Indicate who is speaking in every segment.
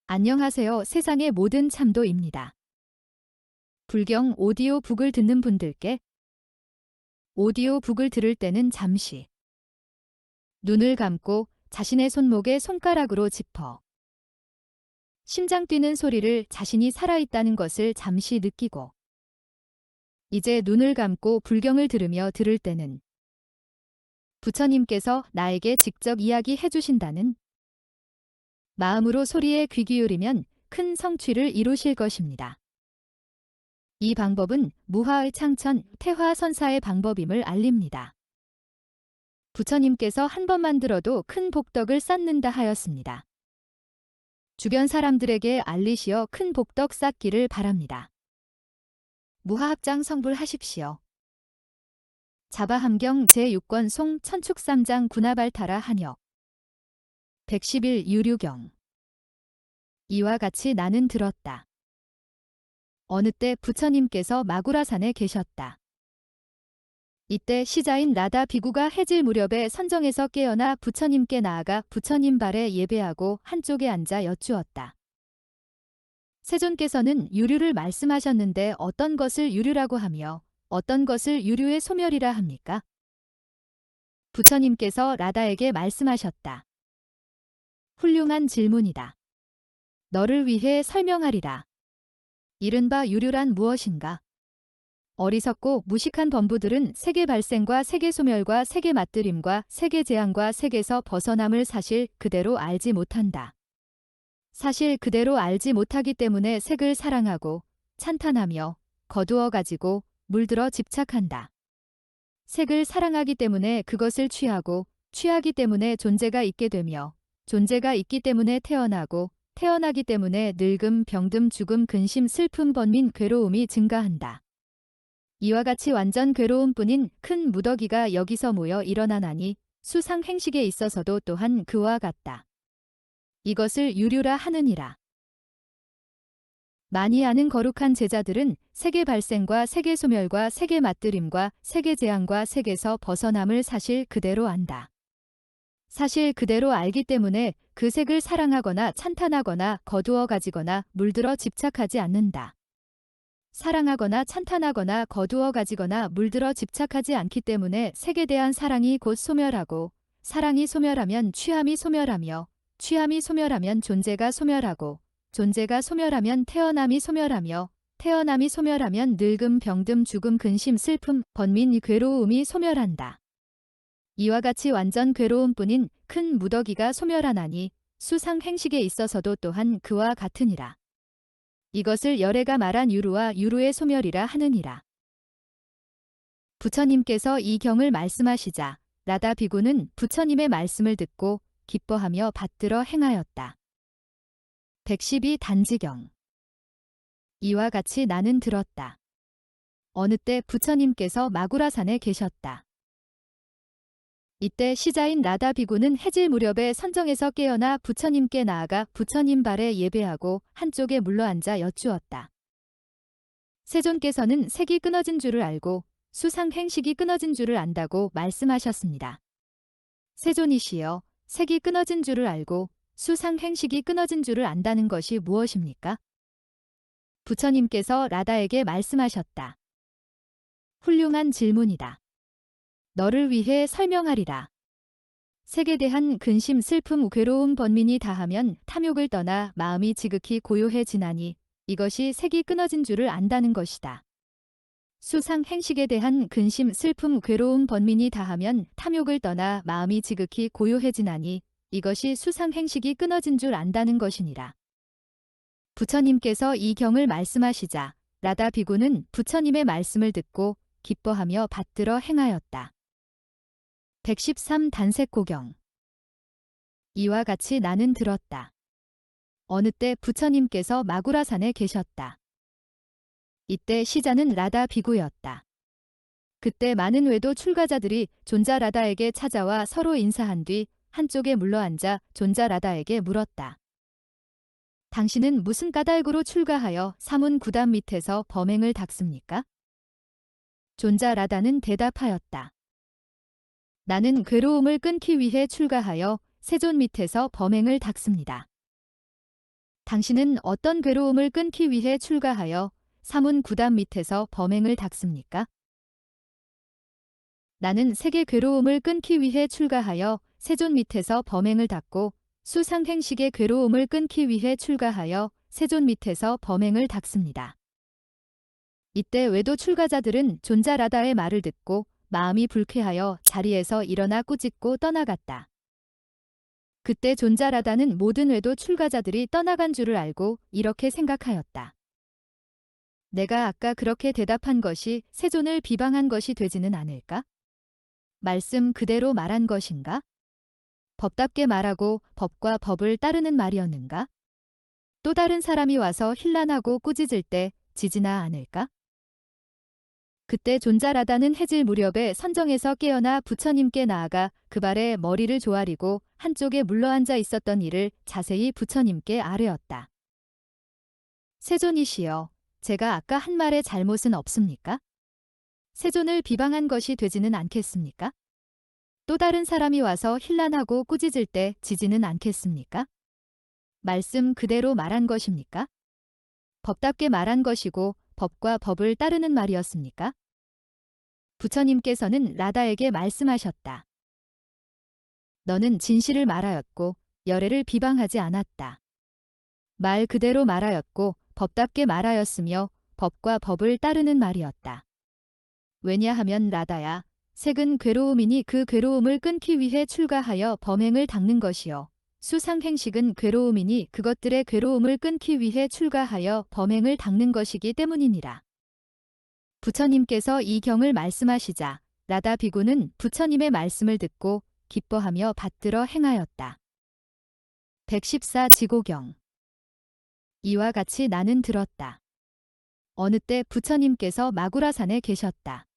Speaker 1: 안녕하세요. 세상의 모든 참도입니다. 불경 오디오북을 듣는 분들께 오디오북을 들을 때는 잠시 눈을 감고 자신의 손목에 손가락으로 짚어 심장 뛰는 소리를 자신이 살아있다는 것을 잠시 느끼고 이제 눈을 감고 불경을 들으며 들을 때는 부처님께서 나에게 직접 이야기해 주신다는 마음으로 소리에 귀 기울이면 큰 성취를 이루실 것입니다. 이 방법은 무하의 창천, 태화선사의 방법임을 알립니다. 부처님께서 한 번만 들어도 큰 복덕을 쌓는다 하였습니다. 주변 사람들에게 알리시어 큰 복덕 쌓기를 바랍니다. 무하합장 성불하십시오. 자바함경 제6권 송 천축삼장 군하발타라 한역 111 유류경 이와 같이 나는 들었다. 어느 때 부처님께서 마구라산에 계셨다. 이때 시자인 라다 비구가 해질 무렵에 선정에서 깨어나 부처님께 나아가 부처님 발에 예배하고 한쪽에 앉아 여쭈었다. 세존께서는 유류를 말씀하셨는데 어떤 것을 유류라고 하며 어떤 것을 유류의 소멸이라 합니까? 부처님께서 라다에게 말씀하셨다. 훌륭한 질문이다. 너를 위해 설명하리라. 이른바 유류란 무엇인가? 어리석고 무식한 범부들은 세계 발생과 세계 소멸과 세계 맞들임과 세계 재앙과 세계에서 벗어남을 사실 그대로 알지 못한다. 사실 그대로 알지 못하기 때문에 색을 사랑하고 찬탄하며 거두어 가지고 물들어 집착한다. 색을 사랑하기 때문에 그것을 취하고 취하기 때문에 존재가 있게 되며 존재가 있기 때문에 태어나고 태어나기 때문에 늙음, 병듦, 죽음, 근심, 슬픔, 번민, 괴로움이 증가한다. 이와 같이 완전 괴로움뿐인 큰 무더기가 여기서 모여 일어나나니 수상 행식에 있어서도 또한 그와 같다. 이것을 유류라 하느니라. 많이 아는 거룩한 제자들은 세계 발생과 세계 소멸과 세계 맞들임과 세계 재앙과 세계에서 벗어남을 사실 그대로 안다. 사실 그대로 알기 때문에 그 색을 사랑하거나 찬탄하거나 거두어 가지거나 물들어 집착하지 않는다. 사랑하거나 찬탄하거나 거두어 가지거나 물들어 집착하지 않기 때문에 색에 대한 사랑이 곧 소멸하고 사랑이 소멸하면 취함이 소멸하며 취함이 소멸하면 존재가 소멸하고 존재가 소멸하면 태어남이 소멸하며 태어남이 소멸하면 늙음, 병듦, 죽음, 근심, 슬픔, 번민, 괴로움이 소멸한다. 이와 같이 완전 괴로움뿐인 큰 무더기가 소멸하나니 수상 행식에 있어서도 또한 그와 같으니라. 이것을 열애가 말한 유루와 유루의 소멸이라 하느니라. 부처님께서 이 경을 말씀하시자 라다 비구는 부처님의 말씀을 듣고 기뻐하며 받들어 행하였다. 112 단지경 이와 같이 나는 들었다. 어느 때 부처님께서 마구라산에 계셨다. 이때 시자인 라다 비구는 해질 무렵에 선정에서 깨어나 부처님께 나아가 부처님 발에 예배하고 한쪽에 물러앉아 여쭈었다. 세존께서는 색이 끊어진 줄을 알고 수상 행식이 끊어진 줄을 안다고 말씀하셨습니다. 세존이시여, 색이 끊어진 줄을 알고 수상 행식이 끊어진 줄을 안다는 것이 무엇입니까? 부처님께서 라다에게 말씀하셨다. 훌륭한 질문이다. 너를 위해 설명하리라. 색에 대한 근심, 슬픔, 괴로움, 번민이 다하면 탐욕을 떠나 마음이 지극히 고요해지나니 이것이 색이 끊어진 줄을 안다는 것이다. 수상 행식에 대한 근심, 슬픔, 괴로움, 번민이 다하면 탐욕을 떠나 마음이 지극히 고요해지나니 이것이 수상 행식이 끊어진 줄 안다는 것이니라. 부처님께서 이 경을 말씀하시자 라다 비구는 부처님의 말씀을 듣고 기뻐하며 받들어 행하였다. 113 단색고경 이와 같이 나는 들었다. 어느 때 부처님께서 마구라산에 계셨다. 이때 시자는 라다 비구였다. 그때 많은 외도 출가자들이 존자 라다에게 찾아와 서로 인사한 뒤 한쪽에 물러앉아 존자 라다에게 물었다. 당신은 무슨 까닭으로 출가하여 사문 구단 밑에서 범행을 닦습니까? 존자 라다는 대답하였다. 나는 괴로움을 끊기 위해 출가하여 세존 밑에서 범행을 닦습니다. 당신은 어떤 괴로움을 끊기 위해 출가하여 사문 구단 밑에서 범행을 닦습니까? 나는 세계 괴로움을 끊기 위해 출가하여 세존 밑에서 범행을 닦고 수상행식의 괴로움을 끊기 위해 출가하여 세존 밑에서 범행을 닦습니다. 이때 외도 출가자들은 존자 라다의 말을 듣고 마음이 불쾌하여 자리에서 일어나 꾸짖고 떠나갔다. 그때 존자 라다는 모든 외도 출가자들이 떠나간 줄을 알고 이렇게 생각하였다. 내가 아까 그렇게 대답한 것이 세존을 비방한 것이 되지는 않을까? 말씀 그대로 말한 것인가? 법답게 말하고 법과 법을 따르는 말이었는가? 또 다른 사람이 와서 힐난하고 꾸짖을 때 지지나 않을까? 그때 존자 라다는 해질 무렵에 선정에서 깨어나 부처님께 나아가 그 발에 머리를 조아리고 한쪽에 물러앉아 있었던 이를 자세히 부처님께 아뢰었다. 세존이시여, 제가 아까 한 말에 잘못은 없습니까? 세존을 비방한 것이 되지는 않겠습니까? 또 다른 사람이 와서 힐난하고 꾸짖을 때 지지는 않겠습니까? 말씀 그대로 말한 것입니까? 법답게 말한 것이고 법과 법을 따르는 말이었습니까? 부처님께서는 라다에게 말씀하셨다. 너는 진실을 말하였고 열애를 비방하지 않았다. 말 그대로 말하였고 법답게 말하였으며 법과 법을 따르는 말이었다. 왜냐하면 라다야, 색은 괴로움이니 그 괴로움을 끊기 위해 출가하여 범행을 닦는 것이요. 수상행식은 괴로움이니 그것들의 괴로움을 끊기 위해 출가하여 범행을 닦는 것이기 때문이니라. 부처님께서 이 경을 말씀하시자 라다 비구는 부처님의 말씀을 듣고 기뻐하며 받들어 행하였다. 114 지고경. 이와 같이 나는 들었다. 어느 때 부처님께서 마구라산에 계셨다.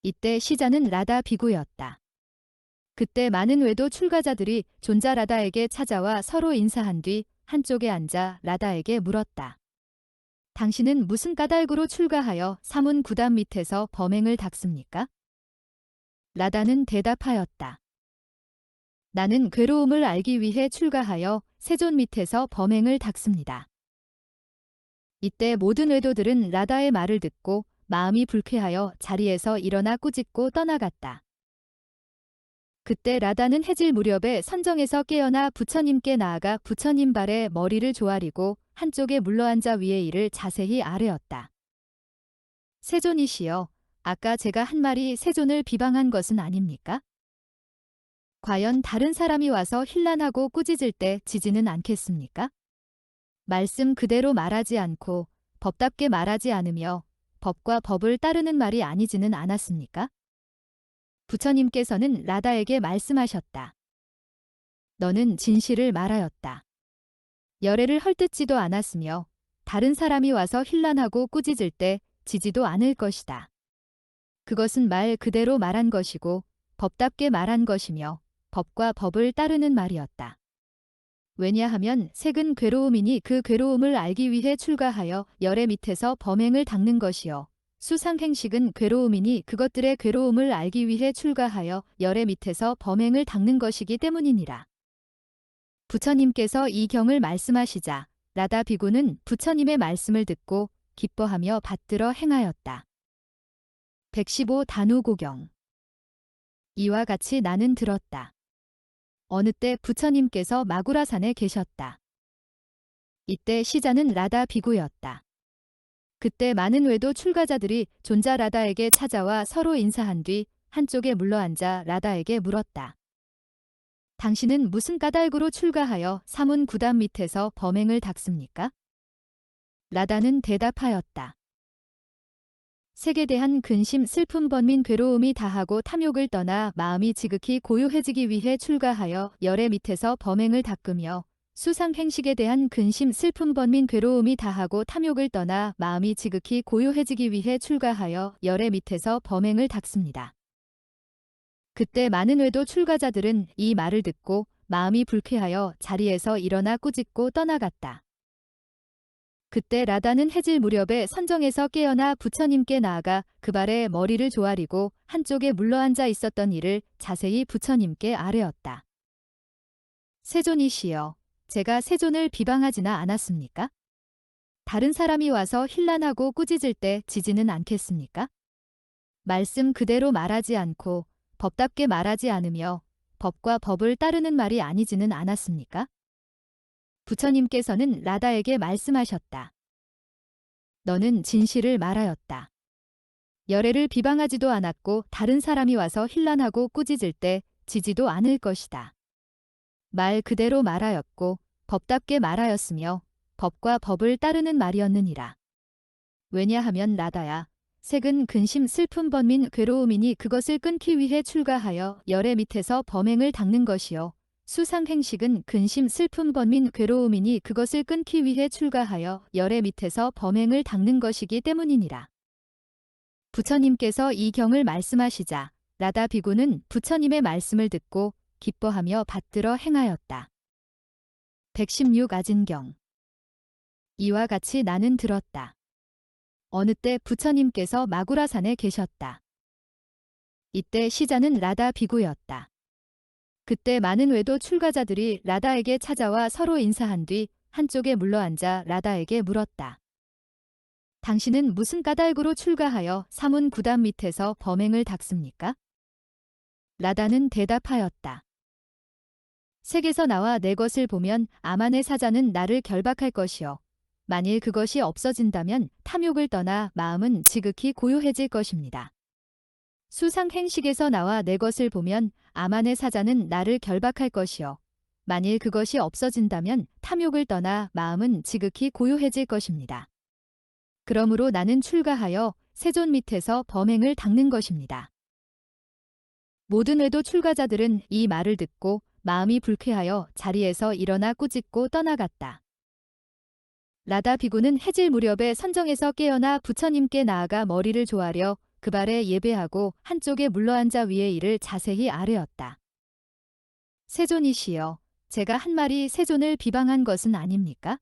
Speaker 1: 이때 시자는 라다 비구였다. 그때 많은 외도 출가자들이 존자 라다에게 찾아와 서로 인사한 뒤 한쪽에 앉아 라다에게 물었다. 당신은 무슨 까닭으로 출가하여 사문 구단 밑에서 범행을 닦습니까? 라다는 대답하였다. 나는 괴로움을 알기 위해 출가하여 세존 밑에서 범행을 닦습니다. 이때 모든 외도들은 라다의 말을 듣고 마음이 불쾌하여 자리에서 일어나 꾸짖고 떠나갔다. 그때 라다는 해질 무렵에 선정에서 깨어나 부처님께 나아가 부처님 발에 머리를 조아리고 한쪽에 물러앉아 위에 이를 자세히 아뢰었다. 세존이시여, 아까 제가 한 말이 세존을 비방한 것은 아닙니까? 과연 다른 사람이 와서 힐난하고 꾸짖을 때 지지는 않겠습니까? 말씀 그대로 말하지 않고 법답게 말하지 않으며 법과 법을 따르는 말이 아니지는 않았습니까? 부처님께서는 라다에게 말씀하셨다. 너는 진실을 말하였다. 열애를 헐뜯지도 않았으며 다른 사람이 와서 힐난하고 꾸짖을 때 지지도 않을 것이다. 그것은 말 그대로 말한 것이고 법답게 말한 것이며 법과 법을 따르는 말이었다. 왜냐하면 색은 괴로움이니 그 괴로움을 알기 위해 출가하여 열애 밑에서 범행을 닦는 것이요. 수상행식은 괴로움이니 그것들의 괴로움을 알기 위해 출가하여 열애 밑에서 범행을 닦는 것이기 때문이니라. 부처님께서 이 경을 말씀하시자 라다 비구는 부처님의 말씀을 듣고 기뻐하며 받들어 행하였다. 115 단우고경. 이와 같이 나는 들었다. 어느 때 부처님께서 마구라산에 계셨다. 이때 시자는 라다 비구였다. 그때 많은 외도 출가자들이 존자 라다에게 찾아와 서로 인사한 뒤 한쪽에 물러앉아 라다에게 물었다. 당신은 무슨 까닭으로 출가하여 사문 구단 밑에서 범행을 닦습니까? 라다는 대답하였다. 색에 대한 근심, 슬픔, 번민, 괴로움이 다하고 탐욕을 떠나 마음이 지극히 고요해지기 위해 출가하여 열애 밑에서 범행을 닦으며 수상행식에 대한 근심, 슬픔, 번민, 괴로움이 다하고 탐욕을 떠나 마음이 지극히 고요해지기 위해 출가하여 열애 밑에서 범행을 닦습니다. 그때 많은 외도 출가자들은 이 말을 듣고 마음이 불쾌하여 자리에서 일어나 꾸짖고 떠나갔다. 그때 라다는 해질 무렵에 선정에서 깨어나 부처님께 나아가 그 발에 머리를 조아리고 한쪽에 물러앉아 있었던 이를 자세히 부처님께 아뢰었다. 세존이시여, 제가 세존을 비방하지나 않았습니까? 다른 사람이 와서 힐난하고 꾸짖을 때 지지는 않겠습니까? 말씀 그대로 말하지 않고 법답게 말하지 않으며 법과 법을 따르는 말이 아니지는 않았습니까? 부처님께서는 라다에게 말씀하셨다. 너는 진실을 말하였다. 열애를 비방하지도 않았고 다른 사람이 와서 힐난하고 꾸짖을 때 지지도 않을 것이다. 말 그대로 말하였고 법답게 말하였으며 법과 법을 따르는 말이었느니라. 왜냐하면 라다야, 색은 근심 슬픔 번민 괴로움이니 그것을 끊기 위해 출가하여 열애 밑에서 범행을 닦는 것이요. 수상행식은 근심 슬픔 번민 괴로움이니 그것을 끊기 위해 출가하여 열애 밑에서 범행을 닦는 것이기 때문이니라. 부처님께서 이 경을 말씀하시자 라다 비구는 부처님의 말씀을 듣고 기뻐하며 받들어 행하였다. 116 아진경. 이와 같이 나는 들었다. 어느 때 부처님께서 마구라산에 계셨다. 이때 시자는 라다 비구였다. 그때 많은 외도 출가자들이 라다에게 찾아와 서로 인사한 뒤 한쪽에 물러앉아 라다에게 물었다. 당신은 무슨 까닭으로 출가하여 사문 구단 밑에서 범행을 닦습니까? 라다는 대답하였다. 색에서 나와 내 것을 보면 아만의 사자는 나를 결박할 것이요. 만일 그것이 없어진다면 탐욕을 떠나 마음은 지극히 고요해질 것입니다. 수상행식에서 나와 내 것을 보면 아만의 사자는 나를 결박할 것이요. 만일 그것이 없어진다면 탐욕을 떠나 마음은 지극히 고요해질 것입니다. 그러므로 나는 출가하여 세존 밑에서 범행을 닦는 것입니다. 모든 외도 출가자들은 이 말을 듣고 마음이 불쾌하여 자리에서 일어나 꾸짖고 떠나갔다. 라다 비구는 해질 무렵에 선정에서 깨어나 부처님께 나아가 머리를 조아려 그 발에 예배하고 한쪽에 물러앉아 위에 이를 자세히 아뢰었다. 세존이시여, 제가 한 말이 세존을 비방한 것은 아닙니까?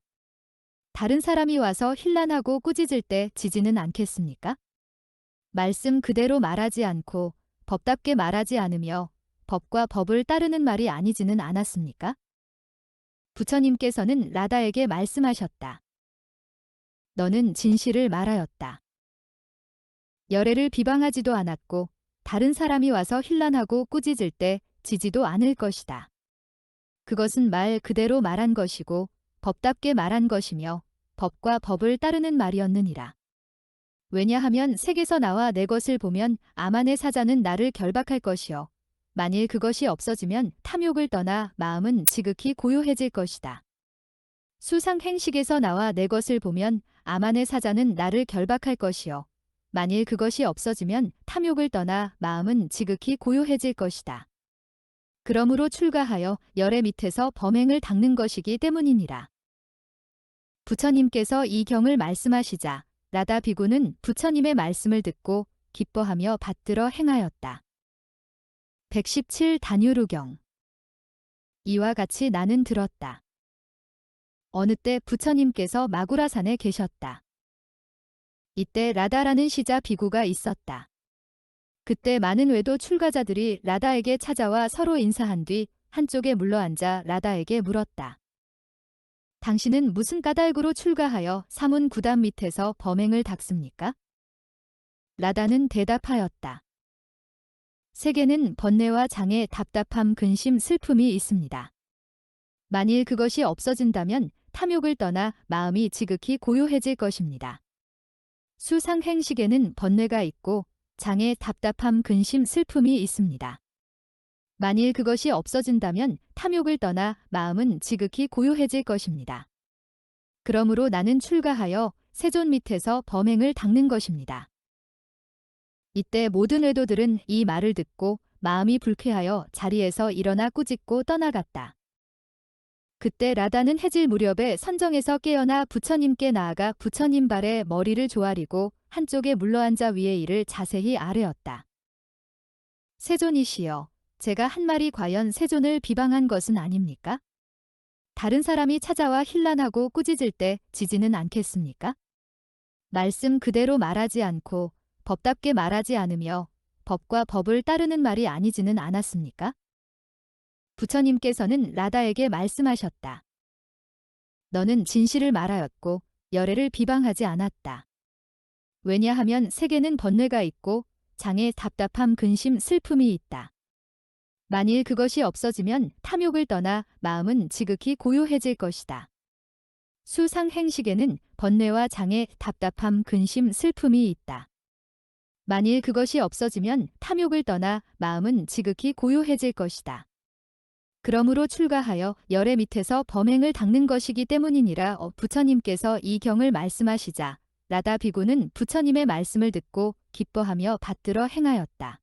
Speaker 1: 다른 사람이 와서 힐난하고 꾸짖을 때 지지는 않겠습니까? 말씀 그대로 말하지 않고 법답게 말하지 않으며 법과 법을 따르는 말이 아니지는 않았습니까? 부처님께서는 라다에게 말씀하셨다. 너는 진실을 말하였다. 열애를 비방하지도 않았고 다른 사람이 와서 힐난하고 꾸짖을 때 지지도 않을 것이다. 그것은 말 그대로 말한 것이고 법답게 말한 것이며 법과 법을 따르는 말이었느니라. 왜냐하면 색에서 나와 내 것을 보면 아만의 사자는 나를 결박할 것이요. 만일 그것이 없어지면 탐욕을 떠나 마음은 지극히 고요해질 것이다. 수상행식에서 나와 내 것을 보면 아만의 사자는 나를 결박할 것이요. 만일 그것이 없어지면 탐욕을 떠나 마음은 지극히 고요해질 것이다. 그러므로 출가하여 열애 밑에서 범행을 닦는 것이기 때문이니라. 부처님께서 이 경을 말씀하시자 라다 비구는 부처님의 말씀을 듣고 기뻐하며 받들어 행하였다. 117 단유루경. 이와 같이 나는 들었다. 어느 때 부처님께서 마구라산에 계셨다. 이때 라다라는 시자 비구가 있었다. 그때 많은 외도 출가자들이 라다에게 찾아와 서로 인사한 뒤 한쪽에 물러앉아 라다에게 물었다. 당신은 무슨 까닭으로 출가하여 사문 구단 밑에서 범행을 닦습니까? 라다는 대답하였다. 세계는 번뇌와 장애, 답답함, 근심, 슬픔이 있습니다. 만일 그것이 없어진다면 탐욕을 떠나 마음이 지극히 고요해질 것입니다. 수상행식에는 번뇌가 있고 장애, 답답함, 근심, 슬픔이 있습니다. 만일 그것이 없어진다면 탐욕을 떠나 마음은 지극히 고요해질 것입니다. 그러므로 나는 출가하여 세존 밑에서 범행을 닦는 것입니다. 이때 모든 외도들은 이 말을 듣고 마음이 불쾌하여 자리에서 일어나 꾸짖고 떠나갔다. 그때 라다는 해질 무렵에 선정에서 깨어나 부처님께 나아가 부처님 발에 머리를 조아리고 한쪽에 물러앉아 위에 이를 자세히 아뢰었다. 세존이시여, 제가 한 말이 과연 세존을 비방한 것은 아닙니까? 다른 사람이 찾아와 힐난하고 꾸짖을 때 지지는 않겠습니까? 말씀 그대로 말하지 않고 법답게 말하지 않으며 법과 법을 따르는 말이 아니지는 않았습니까? 부처님께서는 라다에게 말씀하셨다. 너는 진실을 말하였고 열애를 비방하지 않았다. 왜냐하면 세계는 번뇌가 있고 장애, 답답함, 근심, 슬픔이 있다. 만일 그것이 없어지면 탐욕을 떠나 마음은 지극히 고요해질 것이다. 수상행식에는 번뇌와 장애, 답답함, 근심, 슬픔이 있다. 만일 그것이 없어지면 탐욕을 떠나 마음은 지극히 고요해질 것이다. 그러므로 출가하여 열애 밑에서 범행을 닦는 것이기 때문이니라. 부처님께서 이 경을 말씀하시자 라다 비구는 부처님의 말씀을 듣고 기뻐하며 받들어 행하였다.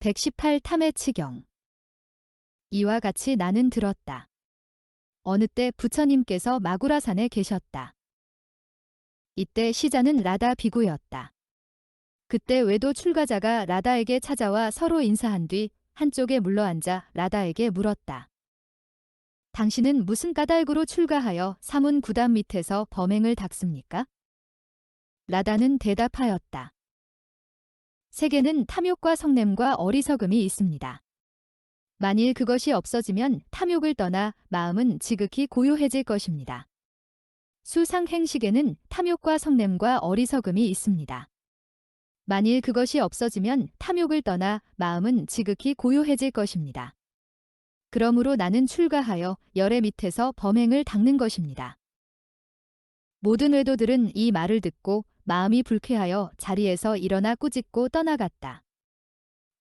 Speaker 1: 118 탐해치경. 이와 같이 나는 들었다. 어느 때 부처님께서 마구라산에 계셨다. 이때 시자는 라다 비구였다. 그때 외도 출가자가 라다에게 찾아와 서로 인사한 뒤 한쪽에 물러앉아 라다에게 물었다. 당신은 무슨 까닭으로 출가하여 사문 구단 밑에서 범행을 닦습니까? 라다는 대답하였다. 세계는 탐욕과 성냄과 어리석음이 있습니다. 만일 그것이 없어지면 탐욕을 떠나 마음은 지극히 고요해질 것입니다. 수상행식에는 탐욕과 성냄과 어리석음이 있습니다. 만일 그것이 없어지면 탐욕을 떠나 마음은 지극히 고요해질 것입니다. 그러므로 나는 출가하여 열애 밑에서 범행을 닦는 것입니다. 모든 외도들은 이 말을 듣고 마음이 불쾌하여 자리에서 일어나 꾸짖고 떠나갔다.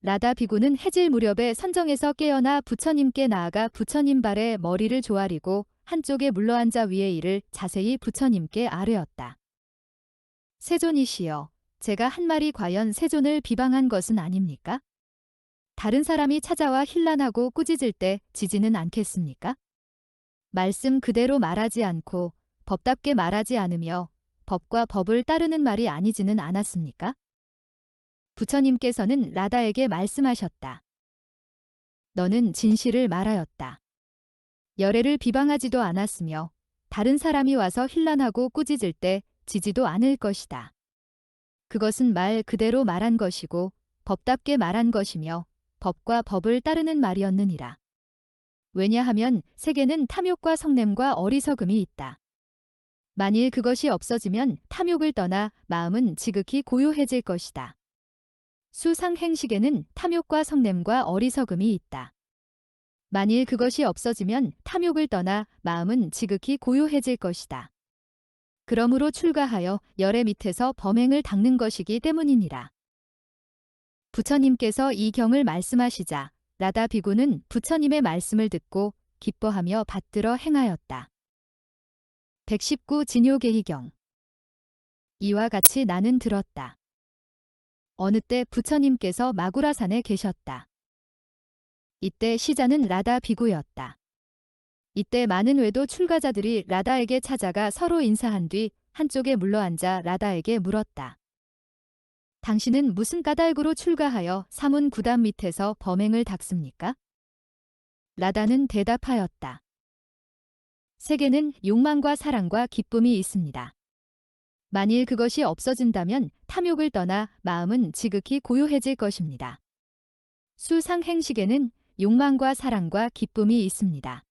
Speaker 1: 라다 비구는 해질 무렵에 선정에서 깨어나 부처님께 나아가 부처님 발에 머리를 조아리고 한쪽에 물러앉아 위에 이를 자세히 부처님께 아뢰었다. 세존이시여, 제가 한 말이 과연 세존을 비방한 것은 아닙니까? 다른 사람이 찾아와 힐난하고 꾸짖을 때 지지는 않겠습니까? 말씀 그대로 말하지 않고 법답게 말하지 않으며 법과 법을 따르는 말이 아니지는 않았습니까? 부처님께서는 라다에게 말씀하셨다. 너는 진실을 말하였다. 열애를 비방하지도 않았으며 다른 사람이 와서 힐난하고 꾸짖을 때 지지도 않을 것이다. 그것은 말 그대로 말한 것이고 법답게 말한 것이며 법과 법을 따르는 말이었느니라. 왜냐하면 세계는 탐욕과 성냄과 어리석음이 있다. 만일 그것이 없어지면 탐욕을 떠나 마음은 지극히 고요해질 것이다. 수상행식에는 탐욕과 성냄과 어리석음이 있다. 만일 그것이 없어지면 탐욕을 떠나 마음은 지극히 고요해질 것이다. 그러므로 출가하여 열애 밑에서 범행을 닦는 것이기 때문이니라. 부처님께서 이 경을 말씀하시자 라다 비구는 부처님의 말씀을 듣고 기뻐하며 받들어 행하였다. 119 진요계희경. 이와 같이 나는 들었다. 어느 때 부처님께서 마구라산에 계셨다. 이때 시자는 라다 비구였다. 이때 많은 외도 출가자들이 라다에게 찾아가 서로 인사한 뒤 한쪽에 물러앉아 라다에게 물었다. 당신은 무슨 까닭으로 출가하여 사문 구단 밑에서 범행을 닦습니까? 라다는 대답하였다. 세계는 욕망과 사랑과 기쁨이 있습니다. 만일 그것이 없어진다면 탐욕을 떠나 마음은 지극히 고요해질 것입니다. 수상행식에는 욕망과 사랑과 기쁨이 있습니다.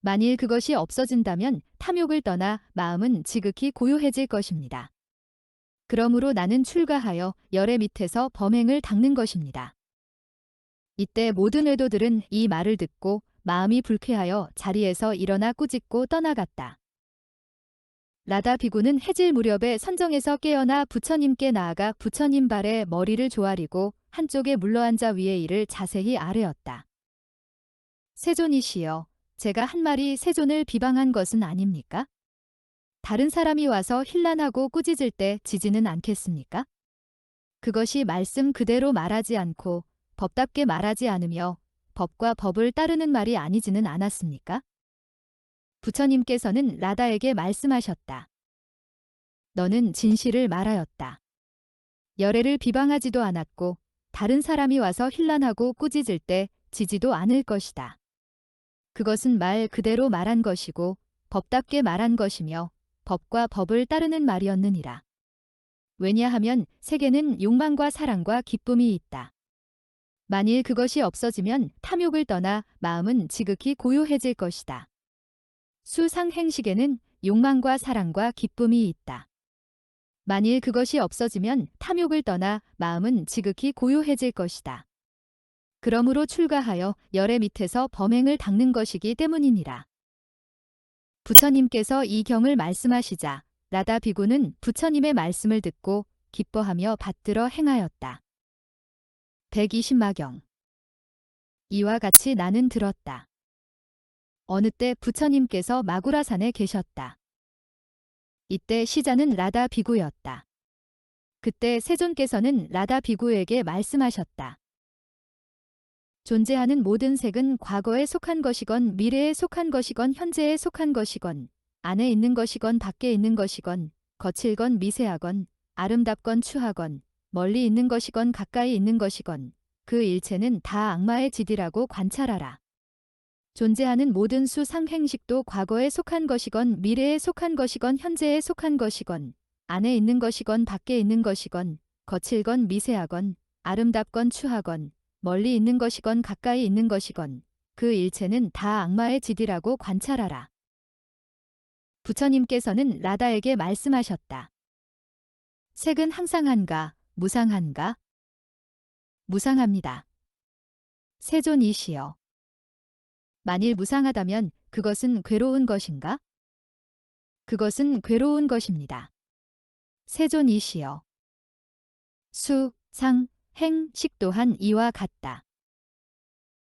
Speaker 1: 만일 그것이 없어진다면 탐욕을 떠나 마음은 지극히 고요해질 것입니다. 그러므로 나는 출가하여 열애 밑에서 범행을 닦는 것입니다. 이때 모든 외도들은 이 말을 듣고 마음이 불쾌하여 자리에서 일어나 꾸짖고 떠나갔다. 라다 비구는 해질 무렵에 선정에서 깨어나 부처님께 나아가 부처님 발에 머리를 조아리고 한쪽에 물러앉아 위에 이를 자세히 아뢰었다. 세존이시여, 제가 한 말이 세존을 비방한 것은 아닙니까? 다른 사람이 와서 힐난하고 꾸짖을 때 지지는 않겠습니까? 그것이 말씀 그대로 말하지 않고 법답게 말하지 않으며 법과 법을 따르는 말이 아니지는 않았습니까? 부처님께서는 라다에게 말씀하셨다. 너는 진실을 말하였다. 열애를 비방하지도 않았고 다른 사람이 와서 힐난하고 꾸짖을 때 지지도 않을 것이다. 그것은 말 그대로 말한 것이고 법답게 말한 것이며 법과 법을 따르는 말이었느니라. 왜냐하면 세계는 욕망과 사랑과 기쁨이 있다. 만일 그것이 없어지면 탐욕을 떠나 마음은 지극히 고요해질 것이다. 수상행식에는 욕망과 사랑과 기쁨이 있다. 만일 그것이 없어지면 탐욕을 떠나 마음은 지극히 고요해질 것이다. 그러므로 출가하여 열의 밑에서 범행을 닦는 것이기 때문이니라. 부처님께서 이 경을 말씀하시자 라다 비구는 부처님의 말씀을 듣고 기뻐하며 받들어 행하였다. 120마경. 이와 같이 나는 들었다. 어느 때 부처님께서 마구라산에 계셨다. 이때 시자는 라다 비구였다. 그때 세존께서는 라다 비구에게 말씀하셨다. 존재하는 모든 색은 과거에 속한 것이건 미래에 속한 것이건 현재에 속한 것이건 안에 있는 것이건 밖에 있는 것이건 거칠건 미세하건 아름답건 추하건 멀리 있는 것이건 가까이 있는 것이건 그 일체는 다 악마의 짓이라고 관찰하라. 존재하는 모든 수상행식도 과거에 속한 것이건 미래에 속한 것이건 현재에 속한 것이건 안에 있는 것이건 밖에 있는 것이건 거칠건 미세하건 아름답건 추하건 멀리 있는 것이건 가까이 있는 것이건 그 일체는 다 악마의 짓이라고 관찰하라. 부처님께서는 라다에게 말씀하셨다. 색은 항상한가, 무상한가? 무상합니다. 세존이시여. 만일 무상하다면 그것은 괴로운 것인가? 그것은 괴로운 것입니다. 세존이시여. 수, 상, 행, 식 또한 이와 같다.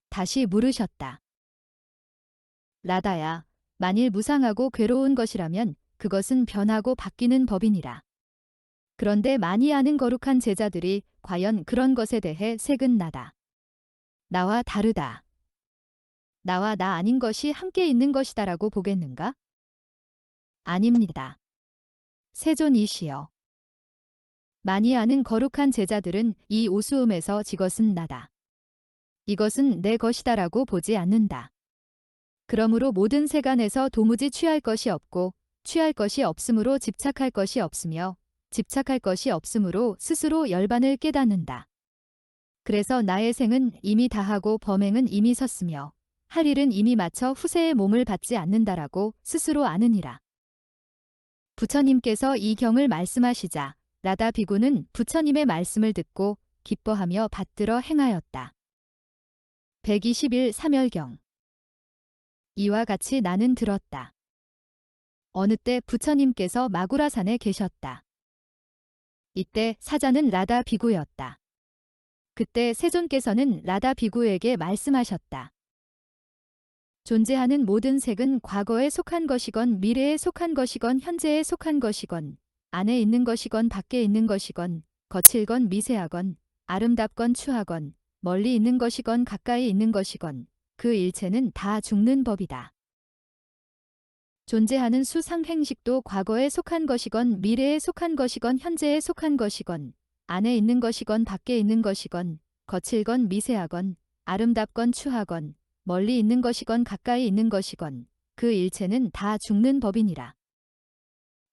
Speaker 1: 다시 물으셨다. 라다야, 만일 무상하고 괴로운 것이라면 그것은 변하고 바뀌는 법이니라. 그런데 많이 아는 거룩한 제자들이 과연 그런 것에 대해 색은 나다. 나와 다르다. 나와 나 아닌 것이 함께 있는 것이다라고 보겠는가? 아닙니다. 세존이시여. 많이 아는 거룩한 제자들은 이 오수음에서 이것은 나다. 이것은 내 것이다라고 보지 않는다. 그러므로 모든 세간에서 도무지 취할 것이 없고 취할 것이 없으므로 집착할 것이 없으며 집착할 것이 없으므로 스스로 열반을 깨닫는다. 그래서 나의 생은 이미 다하고 범행은 이미 섰으며 할 일은 이미 마쳐 후세의 몸을 받지 않는다라고 스스로 아느니라. 부처님께서 이 경을 말씀하시자 라다 비구는 부처님의 말씀을 듣고 기뻐하며 받들어 행하였다. 121 사멸경. 이와 같이 나는 들었다. 어느 때 부처님께서 마구라산에 계셨다. 이때 사자는 라다 비구였다. 그때 세존께서는 라다 비구에게 말씀하셨다. 존재하는 모든 색은 과거에 속한 것이건 미래에 속한 것이건 현재에 속한 것이건 안에 있는 것이건 밖에 있는 것이건 거칠건 미세하건 아름답건 추하건 멀리 있는 것이건 가까이 있는 것이건 그 일체는 다 죽는 법이다. 존재하는 수상행식도 과거에 속한 것이건 미래에 속한 것이건 현재에 속한 것이건 안에 있는 것이건 밖에 있는 것이건 거칠건 미세하건 아름답건 추하건 멀리 있는 것이건 가까이 있는 것이건 그 일체는 다 죽는 법이니라.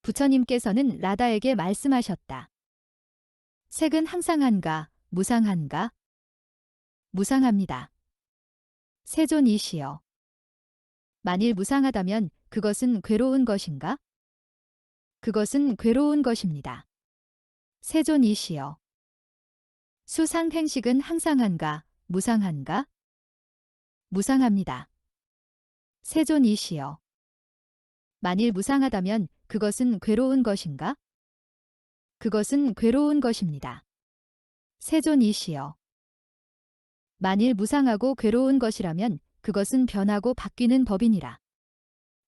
Speaker 1: 부처님께서는 라다에게 말씀하셨다. 색은 항상한가, 무상한가? 무상합니다. 세존이시여. 만일 무상하다면 그것은 괴로운 것인가? 그것은 괴로운 것입니다. 세존이시여. 수상행식은 항상한가, 무상한가? 무상합니다. 세존이시여. 만일 무상하다면 그것은 괴로운 것인가? 그것은 괴로운 것입니다. 세존이시여. 만일 무상하고 괴로운 것이라면 그것은 변하고 바뀌는 법이니라.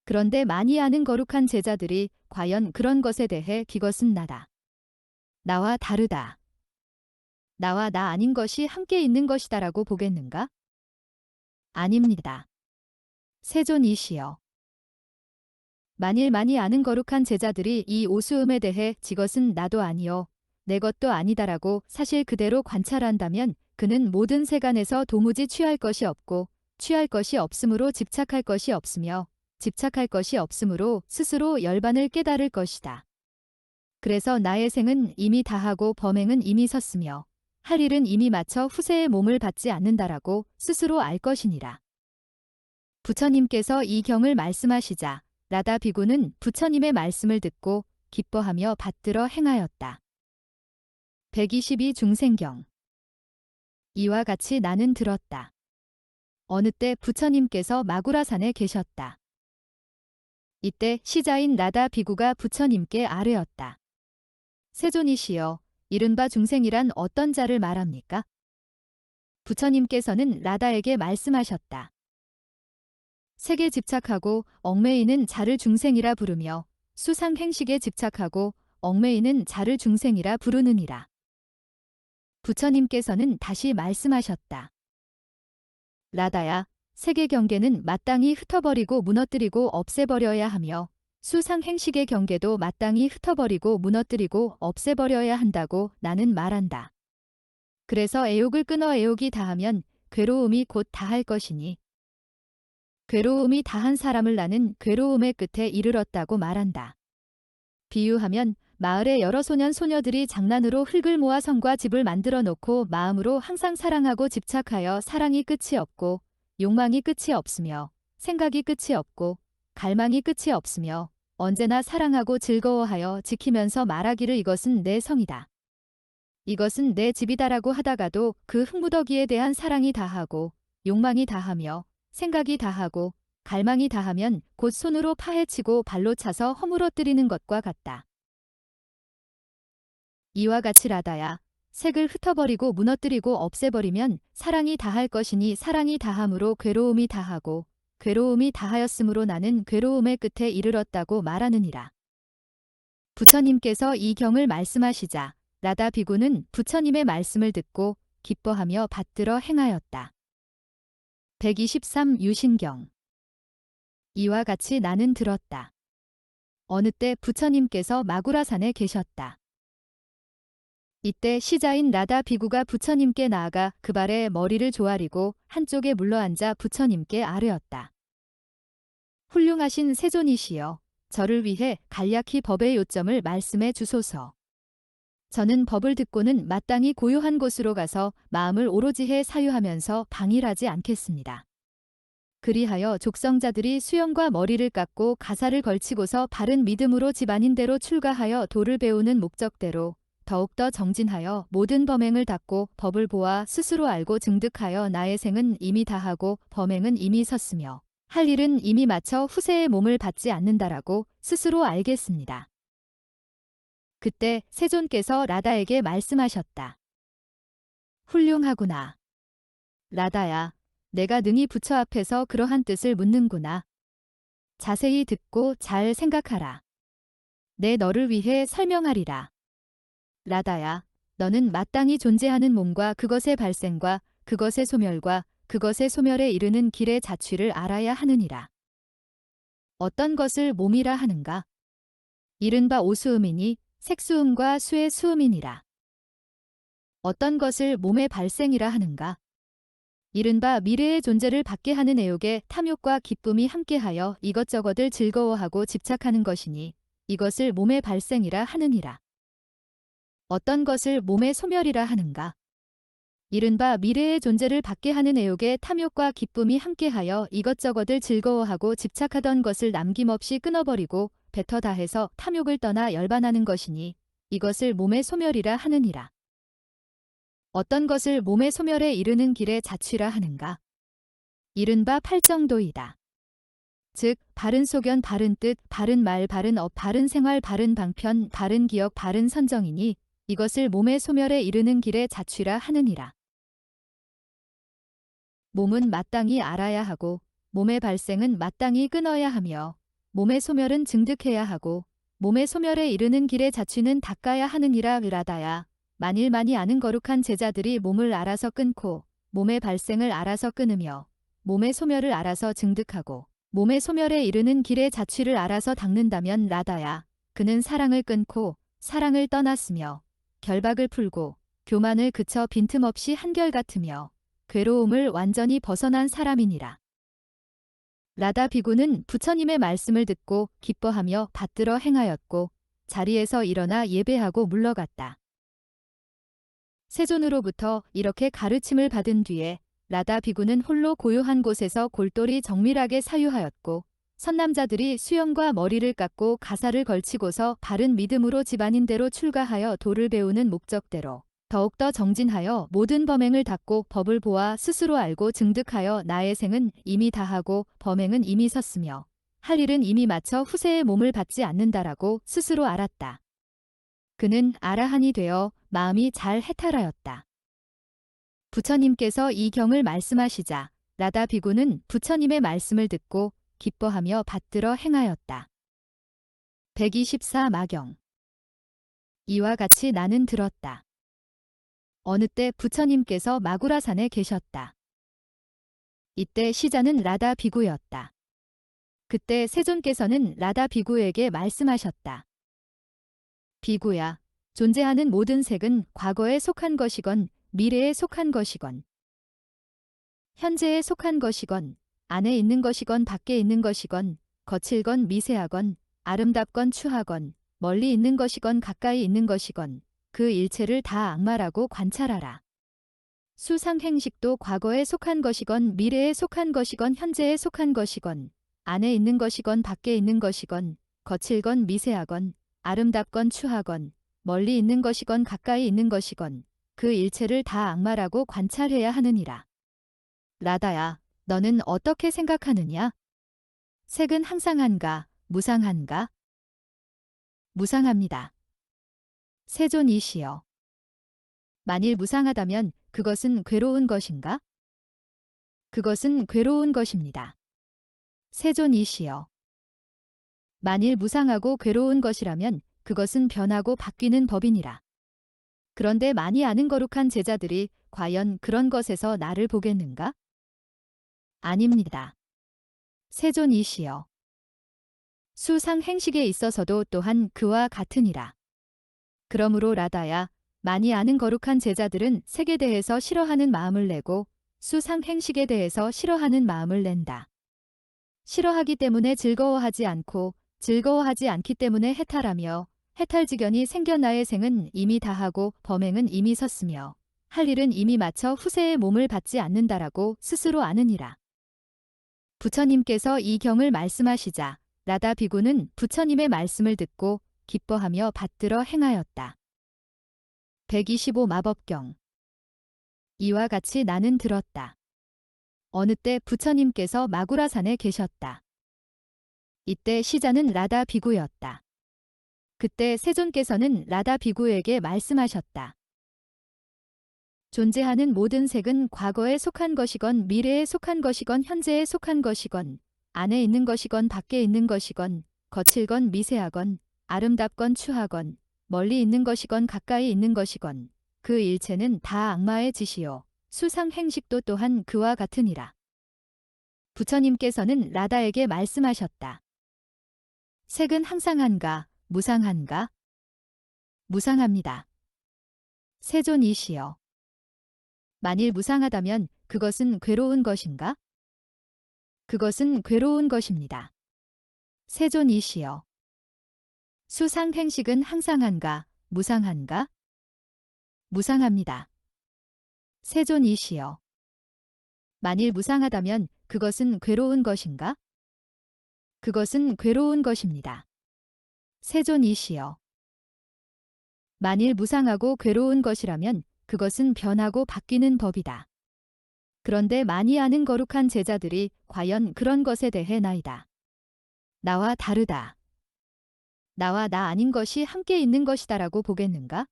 Speaker 1: 그런데 많이 아는 거룩한 제자들이 과연 그런 것에 대해 이것은 나다. 나와 다르다. 나와 나 아닌 것이 함께 있는 것이다라고 보겠는가? 아닙니다. 세존이시여. 만일 많이 아는 거룩한 제자들이 이 오수음에 대해 이것은 나도 아니요 내 것도 아니다라고 사실 그대로 관찰한다면 그는 모든 세간에서 도무지 취할 것이 없고 취할 것이 없으므로 집착할 것이 없으며 집착할 것이 없으므로 스스로 열반을 깨달을 것이다. 그래서 나의 생은 이미 다하고 범행은 이미 섰으며 할 일은 이미 마쳐 후세의 몸을 받지 않는다라고 스스로 알 것이니라. 부처님께서 이 경을 말씀하시자 라다 비구는 부처님의 말씀을 듣고 기뻐하며 받들어 행하였다. 122 중생경. 이와 같이 나는 들었다. 어느 때 부처님께서 마구라산에 계셨다. 이때 시자인 라다 비구가 부처님께 아뢰었다. 세존이시여, 이른바 중생이란 어떤 자를 말합니까? 부처님께서는 라다에게 말씀하셨다. 색에 집착하고 얽매이는 자를 중생이라 부르며 수상행식에 집착하고 얽매이는 자를 중생이라 부르느니라. 부처님께서는 다시 말씀하셨다. 라다야, 색의 경계는 마땅히 흩어버리고 무너뜨리고 없애버려야 하며 수상행식의 경계도 마땅히 흩어버리고 무너뜨리고 없애버려야 한다고 나는 말한다. 그래서 애욕을 끊어 애욕이 다하면 괴로움이 곧 다할 것이니 괴로움이 다한 사람을 나는 괴로움의 끝에 이르렀다고 말한다. 비유하면 마을의 여러 소년 소녀들이 장난으로 흙을 모아 성과 집을 만들어 놓고 마음으로 항상 사랑하고 집착하여 사랑이 끝이 없고 욕망이 끝이 없으며 생각이 끝이 없고 갈망이 끝이 없으며 언제나 사랑하고 즐거워하여 지키면서 말하기를 이것은 내 성이다. 이것은 내 집이다라고 하다가도 그 흙무더기에 대한 사랑이 다하고 욕망이 다하며 생각이 다하고 갈망이 다하면 곧 손으로 파헤치고 발로 차서 허물어뜨리는 것과 같다. 이와 같이 라다야, 색을 흩어버리고 무너뜨리고 없애버리면 사랑이 다할 것이니 사랑이 다함으로 괴로움이 다하고 괴로움이 다하였으므로 나는 괴로움의 끝에 이르렀다고 말하느니라. 부처님께서 이 경을 말씀하시자 라다 비구는 부처님의 말씀을 듣고 기뻐하며 받들어 행하였다. 123 유신경. 이와 같이 나는 들었다. 어느 때 부처님께서 마구라산에 계셨다. 이때 시자인 라다 비구가 부처님께 나아가 그 발에 머리를 조아리고 한쪽에 물러앉아 부처님께 아뢰었다. 훌륭하신 세존이시여, 저를 위해 간략히 법의 요점을 말씀해 주소서. 저는 법을 듣고는 마땅히 고요한 곳으로 가서 마음을 오로지 해 사유하면서 방일하지 않겠습니다. 그리하여 족성자들이 수염과 머리를 깎고 가사를 걸치고서 바른 믿음으로 집안인대로 출가하여 도를 배우는 목적대로 더욱더 정진하여 모든 범행을 닫고 법을 보아 스스로 알고 증득하여 나의 생은 이미 다하고 범행은 이미 섰으며 할 일은 이미 마쳐 후세의 몸을 받지 않는다라고 스스로 알겠습니다. 그때 세존께서 라다에게 말씀하셨다. 훌륭하구나. 라다야, 내가 능히 부처 앞에서 그러한 뜻을 묻는구나. 자세히 듣고 잘 생각하라. 내 너를 위해 설명하리라. 라다야, 너는 마땅히 존재하는 몸과 그것의 발생과 그것의 소멸과 그것의 소멸에 이르는 길의 자취를 알아야 하느니라. 어떤 것을 몸이라 하는가? 이른바 오수음이니 색수음과 수의 수음이니라. 어떤 것을 몸의 발생이라 하는가? 이른바 미래의 존재를 받게 하는 애욕에 탐욕과 기쁨이 함께하여 이것저것을 즐거워하고 집착하는 것이니 이것을 몸의 발생이라 하느니라. 어떤 것을 몸의 소멸이라 하는가? 이른바 미래의 존재를 받게 하는 애욕에 탐욕과 기쁨이 함께하여 이것저것을 즐거워하고 집착하던 것을 남김없이 끊어버리고 뱉어 다해서 탐욕을 떠나 열반하는 것이니 이것을 몸의 소멸이라 하느니라. 어떤 것을 몸의 소멸에 이르는 길의 자취라 하는가? 이른바 팔정도이다. 즉 바른 소견, 바른 뜻, 바른 말, 바른 업, 바른 생활, 바른 방편, 바른 기억, 바른 선정이니 이것을 몸의 소멸에 이르는 길의 자취라 하느니라. 몸은 마땅히 알아야 하고 몸의 발생은 마땅히 끊어야 하며 몸의 소멸은 증득해야 하고 몸의 소멸에 이르는 길의 자취는 닦아야 하느니라. 라다야, 만일 많이 아는 거룩한 제자들이 몸을 알아서 끊고 몸의 발생을 알아서 끊으며 몸의 소멸을 알아서 증득하고 몸의 소멸에 이르는 길의 자취를 알아서 닦는다면 라다야, 그는 사랑을 끊고 사랑을 떠났으며 결박을 풀고 교만을 그쳐 빈틈없이 한결같으며 괴로움을 완전히 벗어난 사람이니라. 라다 비구는 부처님의 말씀을 듣고 기뻐하며 받들어 행하였고 자리에서 일어나 예배하고 물러갔다. 세존으로부터 이렇게 가르침을 받은 뒤에 라다 비구는 홀로 고요한 곳에서 골똘히 정밀하게 사유하였고 선남자들이 수염과 머리를 깎고 가사를 걸치고서 바른 믿음으로 집안인대로 출가하여 도를 배우는 목적대로 더욱더 정진하여 모든 범행을 닫고 법을 보아 스스로 알고 증득하여 나의 생은 이미 다하고 범행은 이미 섰으며 할 일은 이미 마쳐 후세의 몸을 받지 않는다라고 스스로 알았다. 그는 아라한이 되어 마음이 잘 해탈하였다. 부처님께서 이 경을 말씀하시자 라다 비구는 부처님의 말씀을 듣고 기뻐하며 받들어 행하였다. 124 마경. 이와 같이 나는 들었다. 어느 때 부처님께서 마구라산에 계셨다. 이때 시자는 라다 비구였다. 그때 세존께서는 라다 비구에게 말씀하셨다. 비구야, 존재하는 모든 색은 과거에 속한 것이건 미래에 속한 것이건 현재에 속한 것이건 안에 있는 것이건 밖에 있는 것이건 거칠건 미세하건 아름답건 추하건 멀리 있는 것이건 가까이 있는 것이건 그 일체를 다 악마라고 관찰하라. 수상행식도 과거에 속한 것이건 미래에 속한 것이건 현재에 속한 것이건 안에 있는 것이건 밖에 있는 것이건 거칠건 미세하건 아름답건 추하건 멀리 있는 것이건 가까이 있는 것이건 그 일체를 다 악마라고 관찰해야 하느니라. 라다야, 너는 어떻게 생각하느냐? 색은 항상한가, 무상한가? 무상합니다. 세존이시여. 만일 무상하다면 그것은 괴로운 것인가? 그것은 괴로운 것입니다. 세존이시여. 만일 무상하고 괴로운 것이라면 그것은 변하고 바뀌는 법이니라. 그런데 많이 아는 거룩한 제자들이 과연 그런 것에서 나를 보겠는가? 아닙니다. 세존이시여. 수상행식에 있어서도 또한 그와 같으니라. 그러므로 라다야, 많이 아는 거룩한 제자들은 색에 대해서 싫어하는 마음을 내고 수상행식에 대해서 싫어하는 마음을 낸다. 싫어하기 때문에 즐거워하지 않고 즐거워하지 않기 때문에 해탈하며 해탈지견이 생겨나의 생은 이미 다하고 범행은 이미 섰으며 할 일은 이미 마쳐 후세의 몸을 받지 않는다라고 스스로 아느니라. 부처님께서 이 경을 말씀하시자 라다 비구는 부처님의 말씀을 듣고 기뻐하며 받들어 행하였다. 125 마법경. 이와 같이 나는 들었다. 어느 때 부처님께서 마구라산에 계셨다. 이때 시자는 라다 비구였다. 그때 세존께서는 라다 비구에게 말씀하셨다. 존재하는 모든 색은 과거에 속한 것이건 미래에 속한 것이건 현재에 속한 것이건 안에 있는 것이건 밖에 있는 것이건 거칠건 미세하건 아름답건 추하건 멀리 있는 것이건 가까이 있는 것이건 그 일체는 다 악마의 짓이요 수상행식도 또한 그와 같으니라. 부처님께서는 라다에게 말씀하셨다. 색은 항상한가, 무상한가? 무상합니다. 세존이시여. 만일 무상하다면 그것은 괴로운 것인가? 그것은 괴로운 것입니다. 세존이시여. 수상행식은 항상한가, 무상한가? 무상합니다. 세존이시여. 만일 무상하다면 그것은 괴로운 것인가? 그것은 괴로운 것입니다. 세존이시여. 만일 무상하고 괴로운 것이라면 그것은 변하고 바뀌는 법이다. 그런데 많이 아는 거룩한 제자들이 과연 그런 것에 대해 나이다. 나와 다르다. 나와 나 아닌 것이 함께 있는 것이다라고 보겠는가?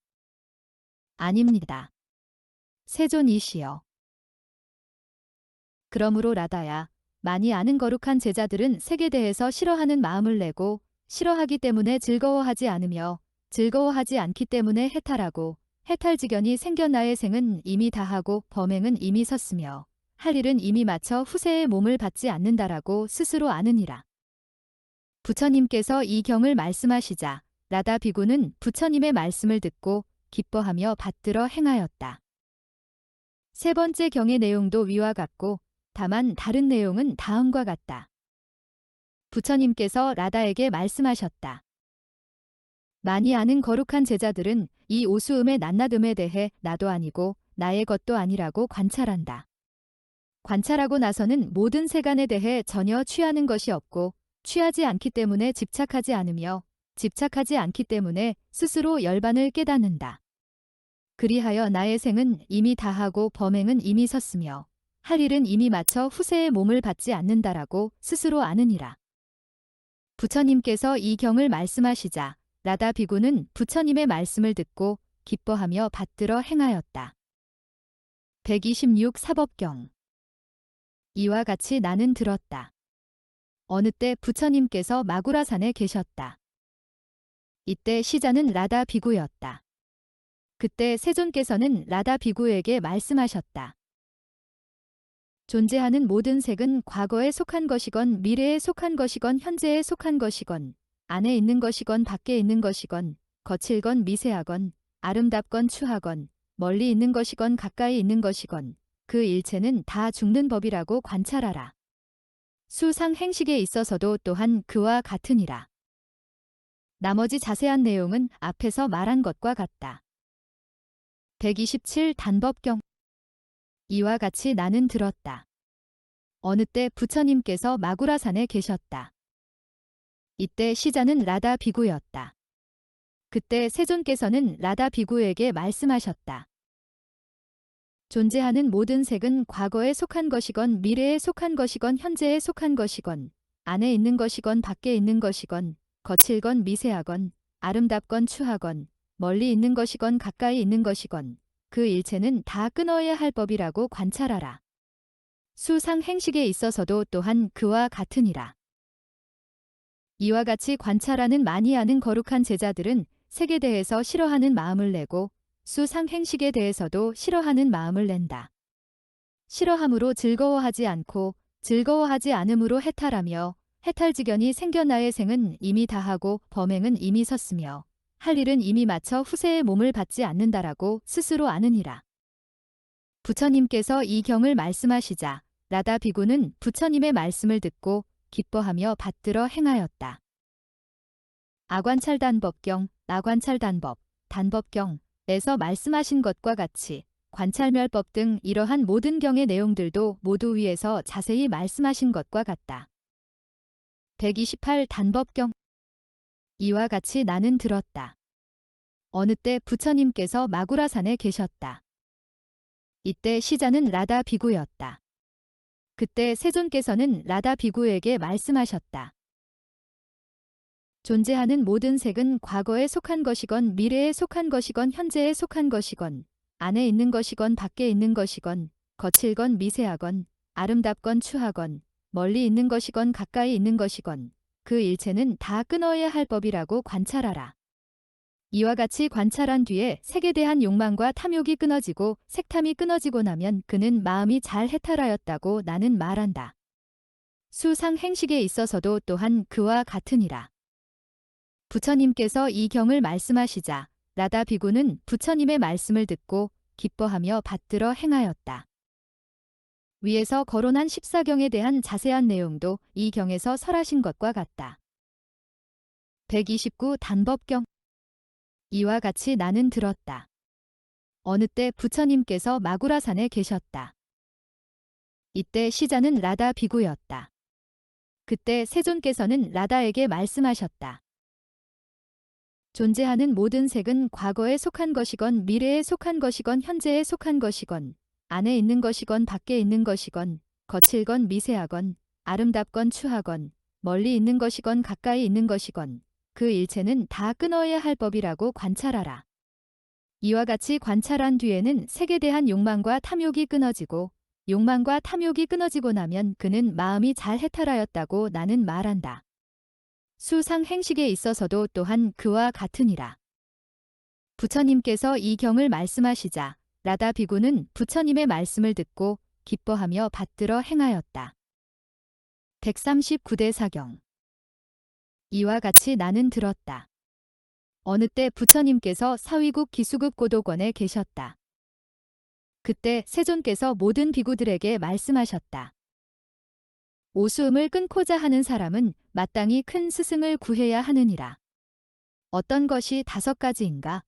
Speaker 1: 아닙니다. 세존이시여. 그러므로 라다야, 많이 아는 거룩한 제자들은 색에 대해서 싫어하는 마음을 내고 싫어하기 때문에 즐거워하지 않으며 즐거워하지 않기 때문에 해탈하고 해탈지견이 생겨나의 생은 이미 다하고 범행은 이미 섰으며 할 일은 이미 마쳐 후세의 몸을 받지 않는다라고 스스로 아느니라. 부처님께서 이 경을 말씀하시자 라다 비구는 부처님의 말씀을 듣고 기뻐하며 받들어 행하였다. 세 번째 경의 내용도 위와 같고 다만 다른 내용은 다음과 같다. 부처님께서 라다에게 말씀하셨다. 많이 아는 거룩한 제자들은 이 오수음의 낱낱음에 대해 나도 아니고 나의 것도 아니라고 관찰한다. 관찰하고 나서는 모든 세간에 대해 전혀 취하는 것이 없고 취하지 않기 때문에 집착하지 않으며 집착하지 않기 때문에 스스로 열반을 깨닫는다. 그리하여 나의 생은 이미 다하고 범행은 이미 섰으며 할 일은 이미 마쳐 후세의 몸을 받지 않는다라고 스스로 아느니라. 부처님께서 이 경을 말씀하시자 라다 비구는 부처님의 말씀을 듣고 기뻐하며 받들어 행하였다. 126 사법경. 이와 같이 나는 들었다. 어느 때 부처님께서 마구라산에 계셨다. 이때 시자는 라다 비구였다. 그때 세존께서는 라다 비구에게 말씀하셨다. 존재하는 모든 색은 과거에 속한 것이건 미래에 속한 것이건 현재에 속한 것이건 안에 있는 것이건 밖에 있는 것이건 거칠건 미세하건 아름답건 추하건 멀리 있는 것이건 가까이 있는 것이건 그 일체는 다 죽는 법이라고 관찰하라. 수상 행식에 있어서도 또한 그와 같으니라. 나머지 자세한 내용은 앞에서 말한 것과 같다. 127 단법경. 이와 같이 나는 들었다. 어느 때 부처님께서 마구라산에 계셨다. 이때 시자는 라다 비구였다. 그때 세존께서는 라다 비구에게 말씀하셨다. 존재하는 모든 색은 과거에 속한 것이건 미래에 속한 것이건 현재에 속한 것이건 안에 있는 것이건 밖에 있는 것이건 거칠건 미세하건 아름답건 추하건 멀리 있는 것이건 가까이 있는 것이건 그 일체는 다 끊어야 할 법이라고 관찰하라. 수상 행식에 있어서도 또한 그와 같으니라. 이와 같이 관찰하는 많이 아는 거룩한 제자들은 색에 대해서 싫어하는 마음을 내고 수상 행식에 대해서도 싫어하는 마음을 낸다. 싫어함으로 즐거워하지 않고 즐거워하지 않음으로 해탈하며 해탈지견이 생겨 나의 생은 이미 다하고 범행은 이미 섰으며 할 일은 이미 마쳐 후세의 몸을 받지 않는다라고 스스로 아느니라. 부처님께서 이 경을 말씀하시자 라다 비구는 부처님의 말씀을 듣고 기뻐하며 받들어 행하였다. 아관찰단법경, 나관찰단법, 단법경에서 말씀하신 것과 같이 관찰멸법 등 이러한 모든 경의 내용들도 모두 위에서 자세히 말씀하신 것과 같다. 128 단법경. 이와 같이 나는 들었다. 어느 때 부처님께서 마구라산에 계셨다. 이때 시자는 라다 비구였다. 그때 세존께서는 라다 비구에게 말씀하셨다. 존재하는 모든 색은 과거에 속한 것이건 미래에 속한 것이건 현재에 속한 것이건 안에 있는 것이건 밖에 있는 것이건 거칠건 미세하건 아름답건 추하건 멀리 있는 것이건 가까이 있는 것이건 그 일체는 다 끊어야 할 법이라고 관찰하라. 이와 같이 관찰한 뒤에 색에 대한 욕망과 탐욕이 끊어지고 색탐이 끊어지고 나면 그는 마음이 잘 해탈하였다고 나는 말한다. 수상 행식에 있어서도 또한 그와 같으니라. 부처님께서 이 경을 말씀하시자 라다 비구는 부처님의 말씀을 듣고 기뻐하며 받들어 행하였다. 위에서 거론한 14경에 대한 자세한 내용도 이 경에서 설하신 것과 같다. 129 단법경. 이와 같이 나는 들었다. 어느 때 부처님께서 마구라산에 계셨다. 이때 시자는 라다 비구였다. 그때 세존께서는 라다에게 말씀하셨다. 존재하는 모든 색은 과거에 속한 것이건 미래에 속한 것이건 현재에 속한 것이건 안에 있는 것이건 밖에 있는 것이건 거칠건 미세하건 아름답건 추하건 멀리 있는 것이건 가까이 있는 것이건 그 일체는 다 끊어야 할 법이라고 관찰하라. 이와 같이 관찰한 뒤에는 색에 대한 욕망과 탐욕이 끊어지고 욕망과 탐욕이 끊어지고 나면 그는 마음이 잘 해탈하였다고 나는 말한다. 수상 행식에 있어서도 또한 그와 같으니라. 부처님께서 이 경을 말씀하시자 라다 비구는 부처님의 말씀을 듣고 기뻐하며 받들어 행하였다. 139대 사경. 이와 같이 나는 들었다. 어느 때 부처님께서 사위국 기수급 고도권에 계셨다. 그때 세존께서 모든 비구들에게 말씀하셨다. 오수음을 끊고자 하는 사람은 마땅히 큰 스승을 구해야 하느니라. 어떤 것이 5가지인가?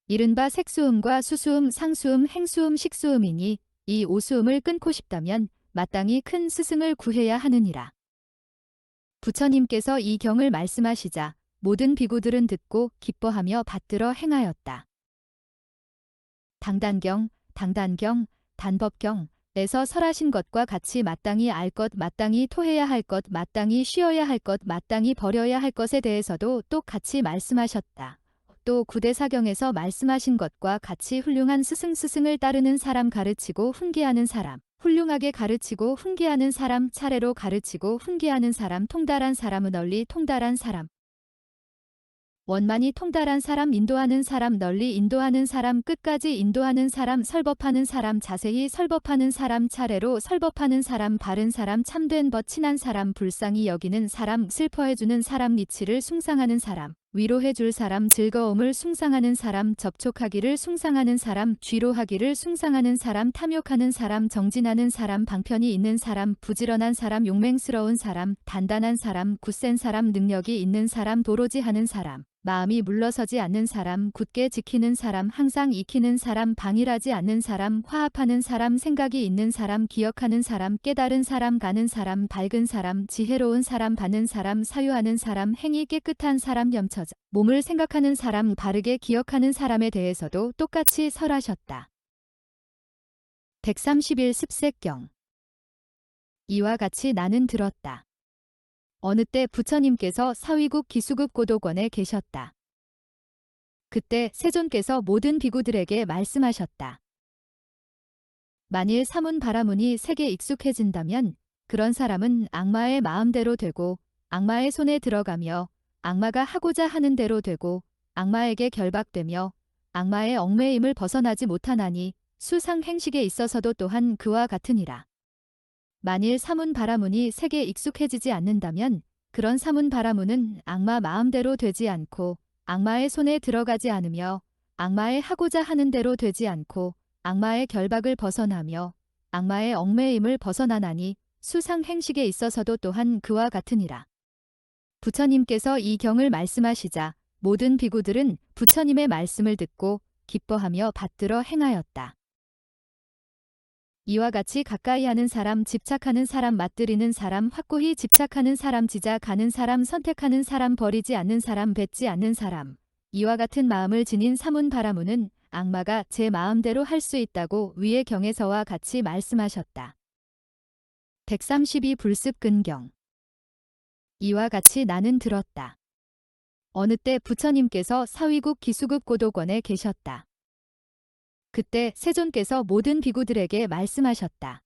Speaker 1: 이른바 색수음과 수수음, 상수음, 행수음, 식수음이니 이 오수음을 끊고 싶다면 마땅히 큰 스승을 구해야 하느니라. 부처님께서 이 경을 말씀하시자 모든 비구들은 듣고 기뻐하며 받들어 행하였다. 당단경, 당단경, 단법경에서 설하신 것과 같이 마땅히 알 것, 마땅히 토해야 할 것, 마땅히 쉬어야 할 것, 마땅히 버려야 할 것에 대해서도 똑같이 말씀하셨다. 또 구대사경에서 말씀하신 것과 같이 훌륭한 스승을 따르는 사람 가르치고 훈계하는 사람, 훌륭하게 가르치고 훈계하는 사람, 차례로 가르치고 훈계하는 사람, 통달한 사람은 널리 통달한 사람, 원만히 통달한 사람, 인도하는 사람, 널리 인도하는 사람, 끝까지 인도하는 사람, 설법하는 사람, 자세히 설법하는 사람, 차례로 설법하는 사람, 바른 사람, 참된 법, 친한 사람, 불쌍히 여기는 사람, 슬퍼해주는 사람, 이치를 숭상하는 사람, 위로해줄 사람, 즐거움을 숭상하는 사람, 접촉하기를 숭상하는 사람, 쥐로하기를 숭상하는 사람, 탐욕하는 사람, 정진하는 사람, 방편이 있는 사람, 부지런한 사람, 용맹스러운 사람, 단단한 사람, 굳센 사람, 능력이 있는 사람, 도로지 하는 사람, 마음이 물러서지 않는 사람, 굳게 지키는 사람, 항상 익히는 사람, 방일하지 않는 사람, 화합하는 사람, 생각이 있는 사람, 기억하는 사람, 깨달은 사람, 가는 사람, 밝은 사람, 지혜로운 사람, 받는 사람, 사유하는 사람, 행위 깨끗한 사람, 염처자, 몸을 생각하는 사람, 바르게 기억하는 사람에 대해서도 똑같이 설하셨다. 131 습색경. 이와 같이 나는 들었다. 어느 때 부처님께서 사위국 기수급 고도권에 계셨다. 그때 세존께서 모든 비구들에게 말씀하셨다. 만일 사문 바라문이 색에 익숙해진다면 그런 사람은 악마의 마음대로 되고 악마의 손에 들어가며 악마가 하고자 하는 대로 되고 악마에게 결박되며 악마의 얽매임을 벗어나지 못하나니 수상 행식에 있어서도 또한 그와 같으니라. 만일 사문 바라문이 색에 익숙해지지 않는다면 그런 사문 바라문은 악마 마음대로 되지 않고 악마의 손에 들어가지 않으며 악마의 하고자 하는 대로 되지 않고 악마의 결박을 벗어나며 악마의 얽매임을 벗어나나니 수상 행식에 있어서도 또한 그와 같으니라. 부처님께서 이 경을 말씀하시자 모든 비구들은 부처님의 말씀을 듣고 기뻐하며 받들어 행하였다. 이와 같이 가까이 하는 사람, 집착하는 사람, 맞들이는 사람, 확고히 집착하는 사람, 지작하는 사람, 선택하는 사람, 버리지 않는 사람, 뱉지 않는 사람. 이와 같은 마음을 지닌 사문 바라문은 악마가 제 마음대로 할 수 있다고 위의 경에서와 같이 말씀하셨다. 132 불습근경. 이와 같이 나는 들었다. 어느 때 부처님께서 사위국 기수급 고도권에 계셨다. 그때 세존께서 모든 비구들에게 말씀하셨다.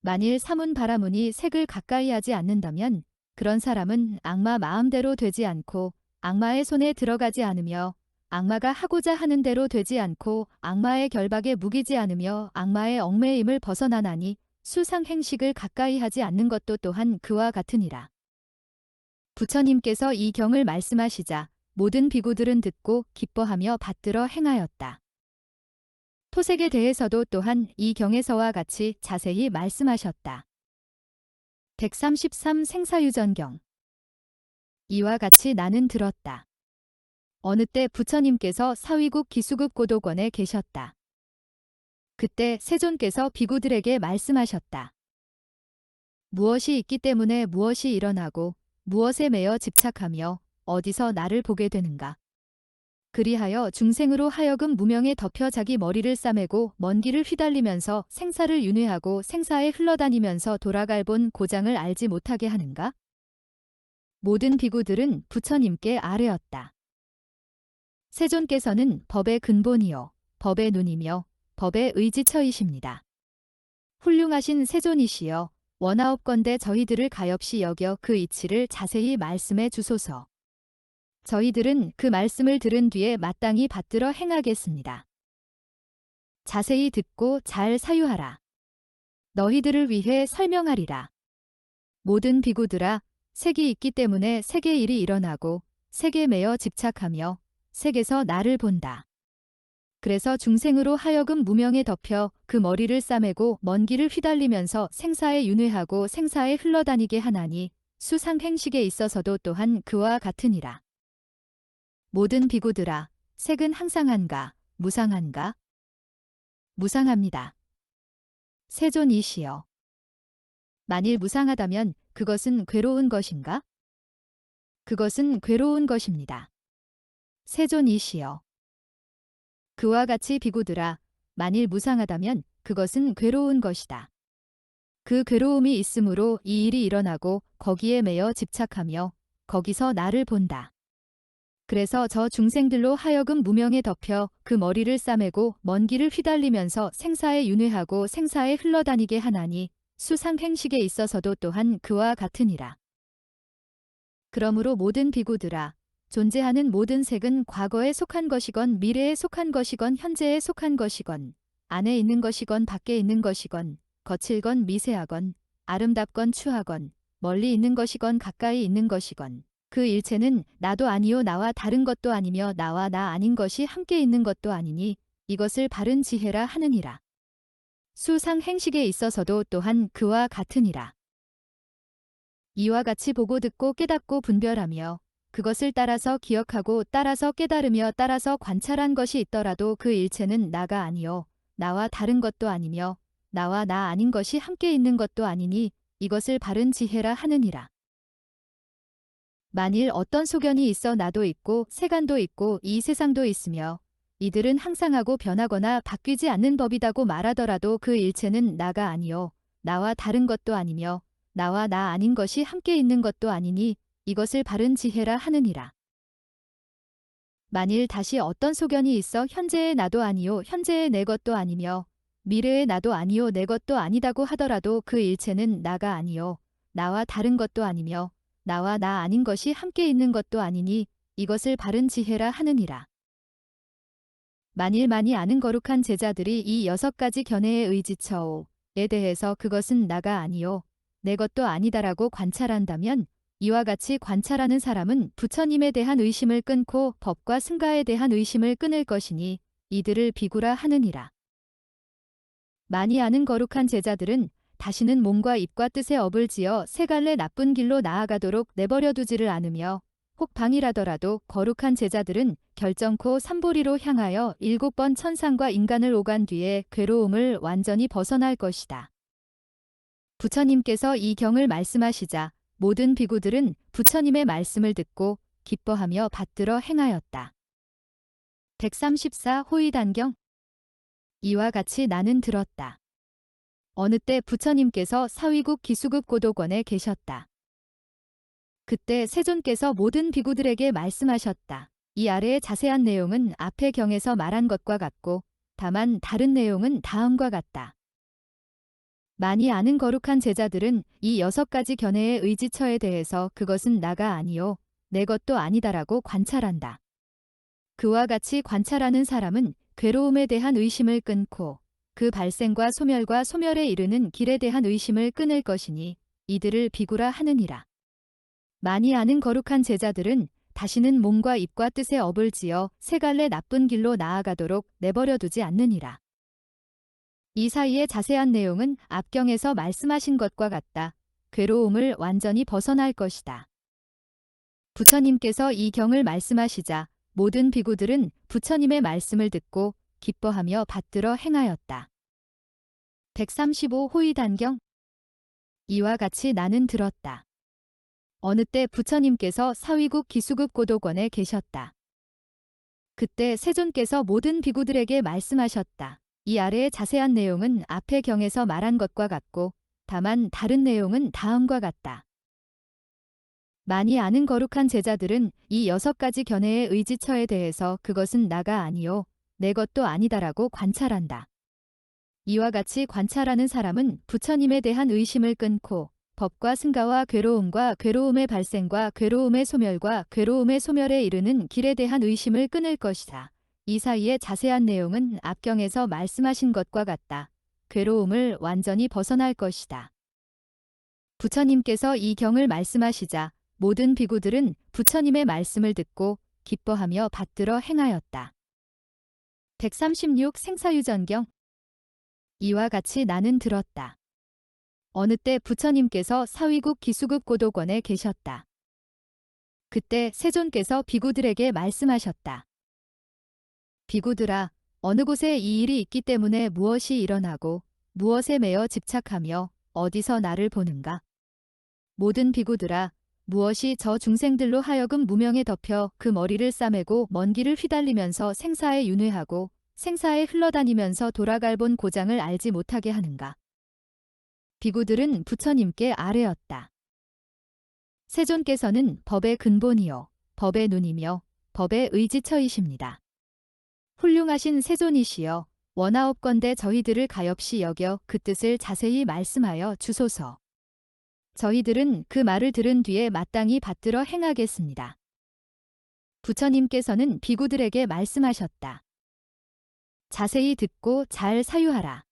Speaker 1: 만일 사문 바라문이 색을 가까이 하지 않는다면 그런 사람은 악마 마음대로 되지 않고 악마의 손에 들어가지 않으며 악마가 하고자 하는 대로 되지 않고 악마의 결박에 무기지 않으며 악마의 얽매임을 벗어나나니 수상 행식을 가까이 하지 않는 것도 또한 그와 같으니라. 부처님께서 이 경을 말씀하시자 모든 비구들은 듣고 기뻐하며 받들어 행하였다. 토색에 대해서도 또한 이 경에서와 같이 자세히 말씀하셨다. 133 생사유전경. 이와 같이 나는 들었다. 어느 때 부처님께서 사위국 기수급 고도권에 계셨다. 그때 세존께서 비구들에게 말씀하셨다. 무엇이 있기 때문에 무엇이 일어나고 무엇에 매여 집착하며 어디서 나를 보게 되는가? 그리하여 중생으로 하여금 무명에 덮여 자기 머리를 싸매고 먼 길을 휘달리면서 생사를 윤회하고 생사에 흘러다니면서 돌아갈 본 고장을 알지 못하게 하는가? 모든 비구들은 부처님께 아뢰었다. 세존께서는 법의 근본이요 법의 눈이며 법의 의지처이십니다. 훌륭하신 세존이시여 원하옵건대 저희들을 가엾이 여겨 그 이치를 자세히 말씀해 주소서. 저희들은 그 말씀을 들은 뒤에 마땅히 받들어 행하겠습니다. 자세히 듣고 잘 사유하라. 너희들을 위해 설명하리라. 모든 비구들아, 색이 있기 때문에 색의 일이 일어나고 색에 매여 집착하며 색에서 나를 본다. 그래서 중생으로 하여금 무명에 덮여 그 머리를 싸매고 먼 길을 휘달리면서 생사에 윤회하고 생사에 흘러다니게 하나니 수상행식에 있어서도 또한 그와 같으니라. 모든 비구들아, 색은 항상한가, 무상한가? 무상합니다. 세존이시여. 만일 무상하다면 그것은 괴로운 것인가? 그것은 괴로운 것입니다. 세존이시여. 그와 같이 비구들아, 만일 무상하다면 그것은 괴로운 것이다. 그 괴로움이 있으므로 이 일이 일어나고 거기에 매여 집착하며 거기서 나를 본다. 그래서 저 중생들로 하여금 무명에 덮여 그 머리를 싸매고 먼 길을 휘달리면서 생사에 윤회하고 생사에 흘러다니게 하나니 수상행식에 있어서도 또한 그와 같으니라. 그러므로 모든 비구들아, 존재하는 모든 색은 과거에 속한 것이건 미래에 속한 것이건 현재에 속한 것이건 안에 있는 것이건 밖에 있는 것이건 거칠건 미세하건 아름답건 추하건 멀리 있는 것이건 가까이 있는 것이건 그 일체는 나도 아니요 나와 다른 것도 아니며 나와 나 아닌 것이 함께 있는 것도 아니니 이것을 바른 지혜라 하느니라. 수상행식에 있어서도 또한 그와 같으니라. 이와 같이 보고 듣고 깨닫고 분별하며 그것을 따라서 기억하고 따라서 깨달으며 따라서 관찰한 것이 있더라도 그 일체는 나가 아니요 나와 다른 것도 아니며 나와 나 아닌 것이 함께 있는 것도 아니니 이것을 바른 지혜라 하느니라. 만일 어떤 소견이 있어 나도 있고 세간도 있고 이 세상도 있으며 이들은 항상하고 변하거나 바뀌지 않는 법이다고 말하더라도 그 일체는 나가 아니요 나와 다른 것도 아니며 나와 나 아닌 것이 함께 있는 것도 아니니 이것을 바른 지혜라 하느니라. 만일 다시 어떤 소견이 있어 현재의 나도 아니요 현재의 내 것도 아니며 미래의 나도 아니요 내 것도 아니다고 하더라도 그 일체는 나가 아니요 나와 다른 것도 아니며 나와 나 아닌 것이 함께 있는 것도 아니니 이것을 바른 지혜라 하느니라. 만일 많이 아는 거룩한 제자들이 이 6가지 견해에 의지처오에 대해서 그것은 나가 아니요 내 것도 아니다라고 관찰한다면 이와 같이 관찰하는 사람은 부처님에 대한 의심을 끊고 법과 승가에 대한 의심을 끊을 것이니 이들을 비구라 하느니라. 많이 아는 거룩한 제자들은 다시는 몸과 입과 뜻의 업을 지어 세 갈래 나쁜 길로 나아가도록 내버려 두지를 않으며 혹 방이라더라도 거룩한 제자들은 결정코 삼보리로 향하여 7번 천상과 인간을 오간 뒤에 괴로움을 완전히 벗어날 것이다. 부처님께서 이 경을 말씀하시자 모든 비구들은 부처님의 말씀을 듣고 기뻐하며 받들어 행하였다. 134 호의단경. 이와 같이 나는 들었다. 어느 때 부처님께서 사위국 기수급 고도권에 계셨다. 그때 세존께서 모든 비구들에게 말씀하셨다. 이 아래의 자세한 내용은 앞의 경에서 말한 것과 같고 다만 다른 내용은 다음과 같다. 많이 아는 거룩한 제자들은 이 6가지 견해의 의지처에 대해서 그것은 나가 아니요 내 것도 아니다라고 관찰한다. 그와 같이 관찰하는 사람은 괴로움에 대한 의심을 끊고 그 발생과 소멸과 소멸에 이르는 길에 대한 의심을 끊을 것이니 이들을 비구라 하느니라. 많이 아는 거룩한 제자들은 다시는 몸과 입과 뜻의 업을 지어 세 갈래 나쁜 길로 나아가도록 내버려 두지 않느니라. 이 사이의 자세한 내용은 앞경에서 말씀하신 것과 같다. 괴로움을 완전히 벗어날 것이다. 부처님께서 이 경을 말씀하시자 모든 비구들은 부처님의 말씀을 듣고 기뻐하며 받들어 행하였다. 135 호의단경. 이와 같이 나는 들었다. 어느 때 부처님께서 사위국 기수급 고도권에 계셨다. 그때 세존께서 모든 비구들에게 말씀하셨다. 이 아래의 자세한 내용은 앞의 경에서 말한 것과 같고 다만 다른 내용은 다음과 같다. 많이 아는 거룩한 제자들은 이 6가지 견해의 의지처에 대해서 그것은 나가 아니요 내 것도 아니다라고 관찰한다. 이와 같이 관찰하는 사람은 부처님에 대한 의심을 끊고 법과 승가와 괴로움과 괴로움의 발생과 괴로움의 소멸과 괴로움의 소멸에 이르는 길에 대한 의심을 끊을 것이다. 이 사이의 자세한 내용은 앞경에서 말씀하신 것과 같다. 괴로움을 완전히 벗어날 것이다. 부처님께서 이 경을 말씀하시자 모든 비구들은 부처님의 말씀을 듣고 기뻐하며 받들어 행하였다. 136 생사유전경. 이와 같이 나는 들었다. 어느 때 부처님께서 사위국 기수급 고도권에 계셨다. 그때 세존께서 비구들에게 말씀하셨다. 비구들아, 어느 곳에 이 일이 있기 때문에 무엇이 일어나고 무엇에 매여 집착하며 어디서 나를 보는가? 모든 비구들아, 무엇이 저 중생들로 하여금 무명에 덮여 그 머리를 싸매고 먼 길을 휘달리면서 생사에 윤회하고 생사에 흘러다니면서 돌아갈 본 고장을 알지 못하게 하는가? 비구들은 부처님께 아뢰었다. 세존께서는 법의 근본이요, 법의 눈이며 법의 의지처이십니다. 훌륭하신 세존이시여, 원하옵건대 저희들을 가엾이 여겨 그 뜻을 자세히 말씀하여 주소서. 저희들은 그 말을 들은 뒤에 마땅히 받들어 행하겠습니다. 부처님께서는 비구들에게 말씀하셨다. 자세히 듣고 잘 사유하라.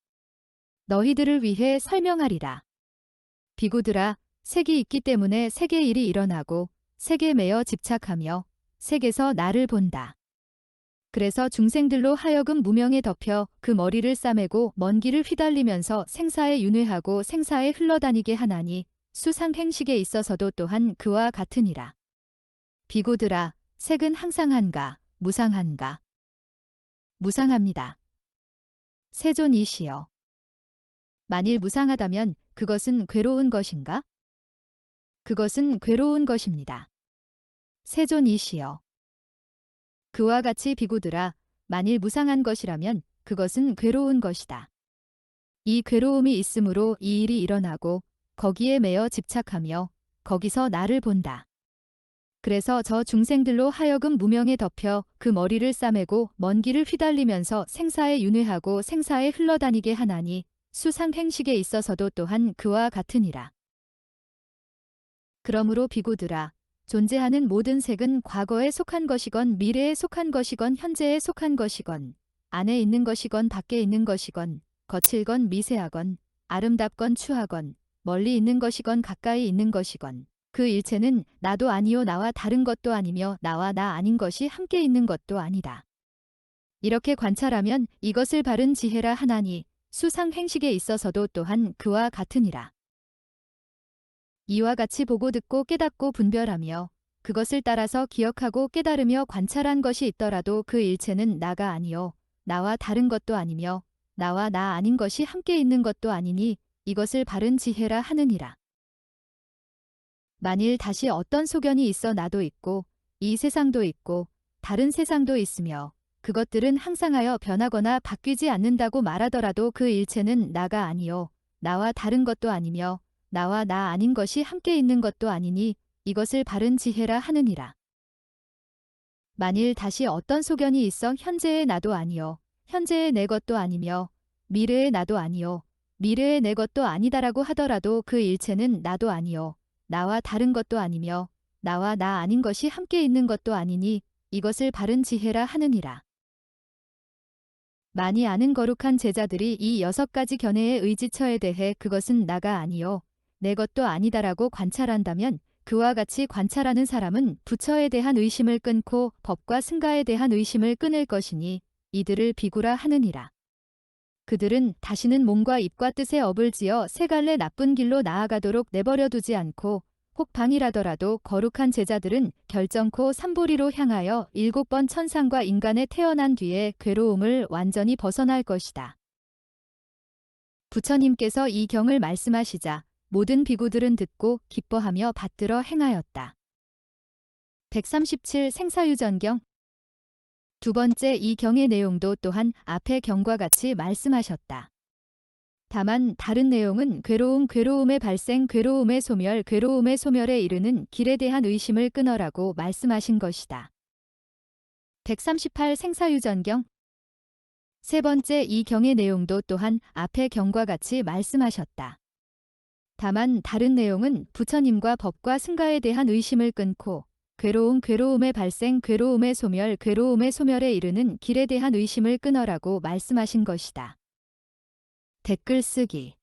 Speaker 1: 너희들을 위해 설명하리라. 비구들아, 색이 있기 때문에 색의 일이 일어나고 색에 매여 집착하며 색에서 나를 본다. 그래서 중생들로 하여금 무명에 덮여 그 머리를 싸매고 먼 길을 휘달리면서 생사에 윤회하고 생사에 흘러다니게 하나니 수상행식에 있어서도 또한 그와 같으니라. 비구들아, 색은 항상한가, 무상한가? 무상합니다. 세존이시여. 만일 무상하다면 그것은 괴로운 것인가? 그것은 괴로운 것입니다. 세존이시여. 그와 같이 비구들아, 만일 무상한 것이라면 그것은 괴로운 것이다. 이 괴로움이 있으므로 이 일이 일어나고 거기에 매여 집착하며 거기서 나를 본다. 그래서 저 중생들로 하여금 무명에 덮여 그 머리를 싸매고 먼 길을 휘달리면서 생사에 윤회하고 생사에 흘러다니게 하나니 수상행식에 있어서도 또한 그와 같으니라. 그러므로 비구들아, 존재하는 모든 색은 과거에 속한 것이건 미래에 속한 것이건 현재에 속한 것이건 안에 있는 것이건 밖에 있는 것이건 거칠건 미세하건 아름답건 추하건 멀리 있는 것이건 가까이 있는 것이건 그 일체는 나도 아니요 나와 다른 것도 아니며 나와 나 아닌 것이 함께 있는 것도 아니다. 이렇게 관찰하면 이것을 바른 지혜라 하나니 수상행식에 있어서도 또한 그와 같으니라. 이와 같이 보고 듣고 깨닫고 분별하며 그것을 따라서 기억하고 깨달으며 관찰한 것이 있더라도 그 일체는 나가 아니요 나와 다른 것도 아니며 나와 나 아닌 것이 함께 있는 것도 아니니 이것을 바른 지혜라 하느니라. 만일 다시 어떤 소견이 있어 나도 있고 이 세상도 있고 다른 세상도 있으며 그것들은 항상하여 변하거나 바뀌지 않는다고 말하더라도 그 일체는 나가 아니요 나와 다른 것도 아니며 나와 나 아닌 것이 함께 있는 것도 아니니 이것을 바른 지혜라 하느니라. 만일 다시 어떤 소견이 있어 현재의 나도 아니요 현재의 내 것도 아니며 미래의 나도 아니요 미래의 내 것도 아니다라고 하더라도 그 일체는 나도 아니요 나와 다른 것도 아니며 나와 나 아닌 것이 함께 있는 것도 아니니 이것을 바른 지혜라 하느니라. 많이 아는 거룩한 제자들이 이 6가지 견해의 의지처에 대해 그것은 나가 아니요 내 것도 아니다라고 관찰한다면 그와 같이 관찰하는 사람은 부처에 대한 의심을 끊고 법과 승가에 대한 의심을 끊을 것이니 이들을 비구라 하느니라. 그들은 다시는 몸과 입과 뜻에 업을 지어 세 갈래 나쁜 길로 나아가도록 내버려 두지 않고 혹 방이라더라도 거룩한 제자들은 결정코 삼보리로 향하여 7번 천상과 인간에 태어난 뒤에 괴로움을 완전히 벗어날 것이다. 부처님께서 이 경을 말씀하시자 모든 비구들은 듣고 기뻐하며 받들어 행하였다. 137 생사유전경. 두 번째 이 경의 내용도 또한 앞의 경과 같이 말씀하셨다. 다만 다른 내용은 괴로움의 발생, 괴로움의 소멸, 괴로움의 소멸에 이르는 길에 대한 의심을 끊어라고 말씀하신 것이다. 138 생사유전경. 세 번째 이 경의 내용도 또한 앞의 경과 같이 말씀하셨다. 다만 다른 내용은 부처님과 법과 승가에 대한 의심을 끊고 괴로움의 발생, 괴로움의 소멸에 이르는 길에 대한 의심을 끊어라고 말씀하신 것이다. 댓글 쓰기.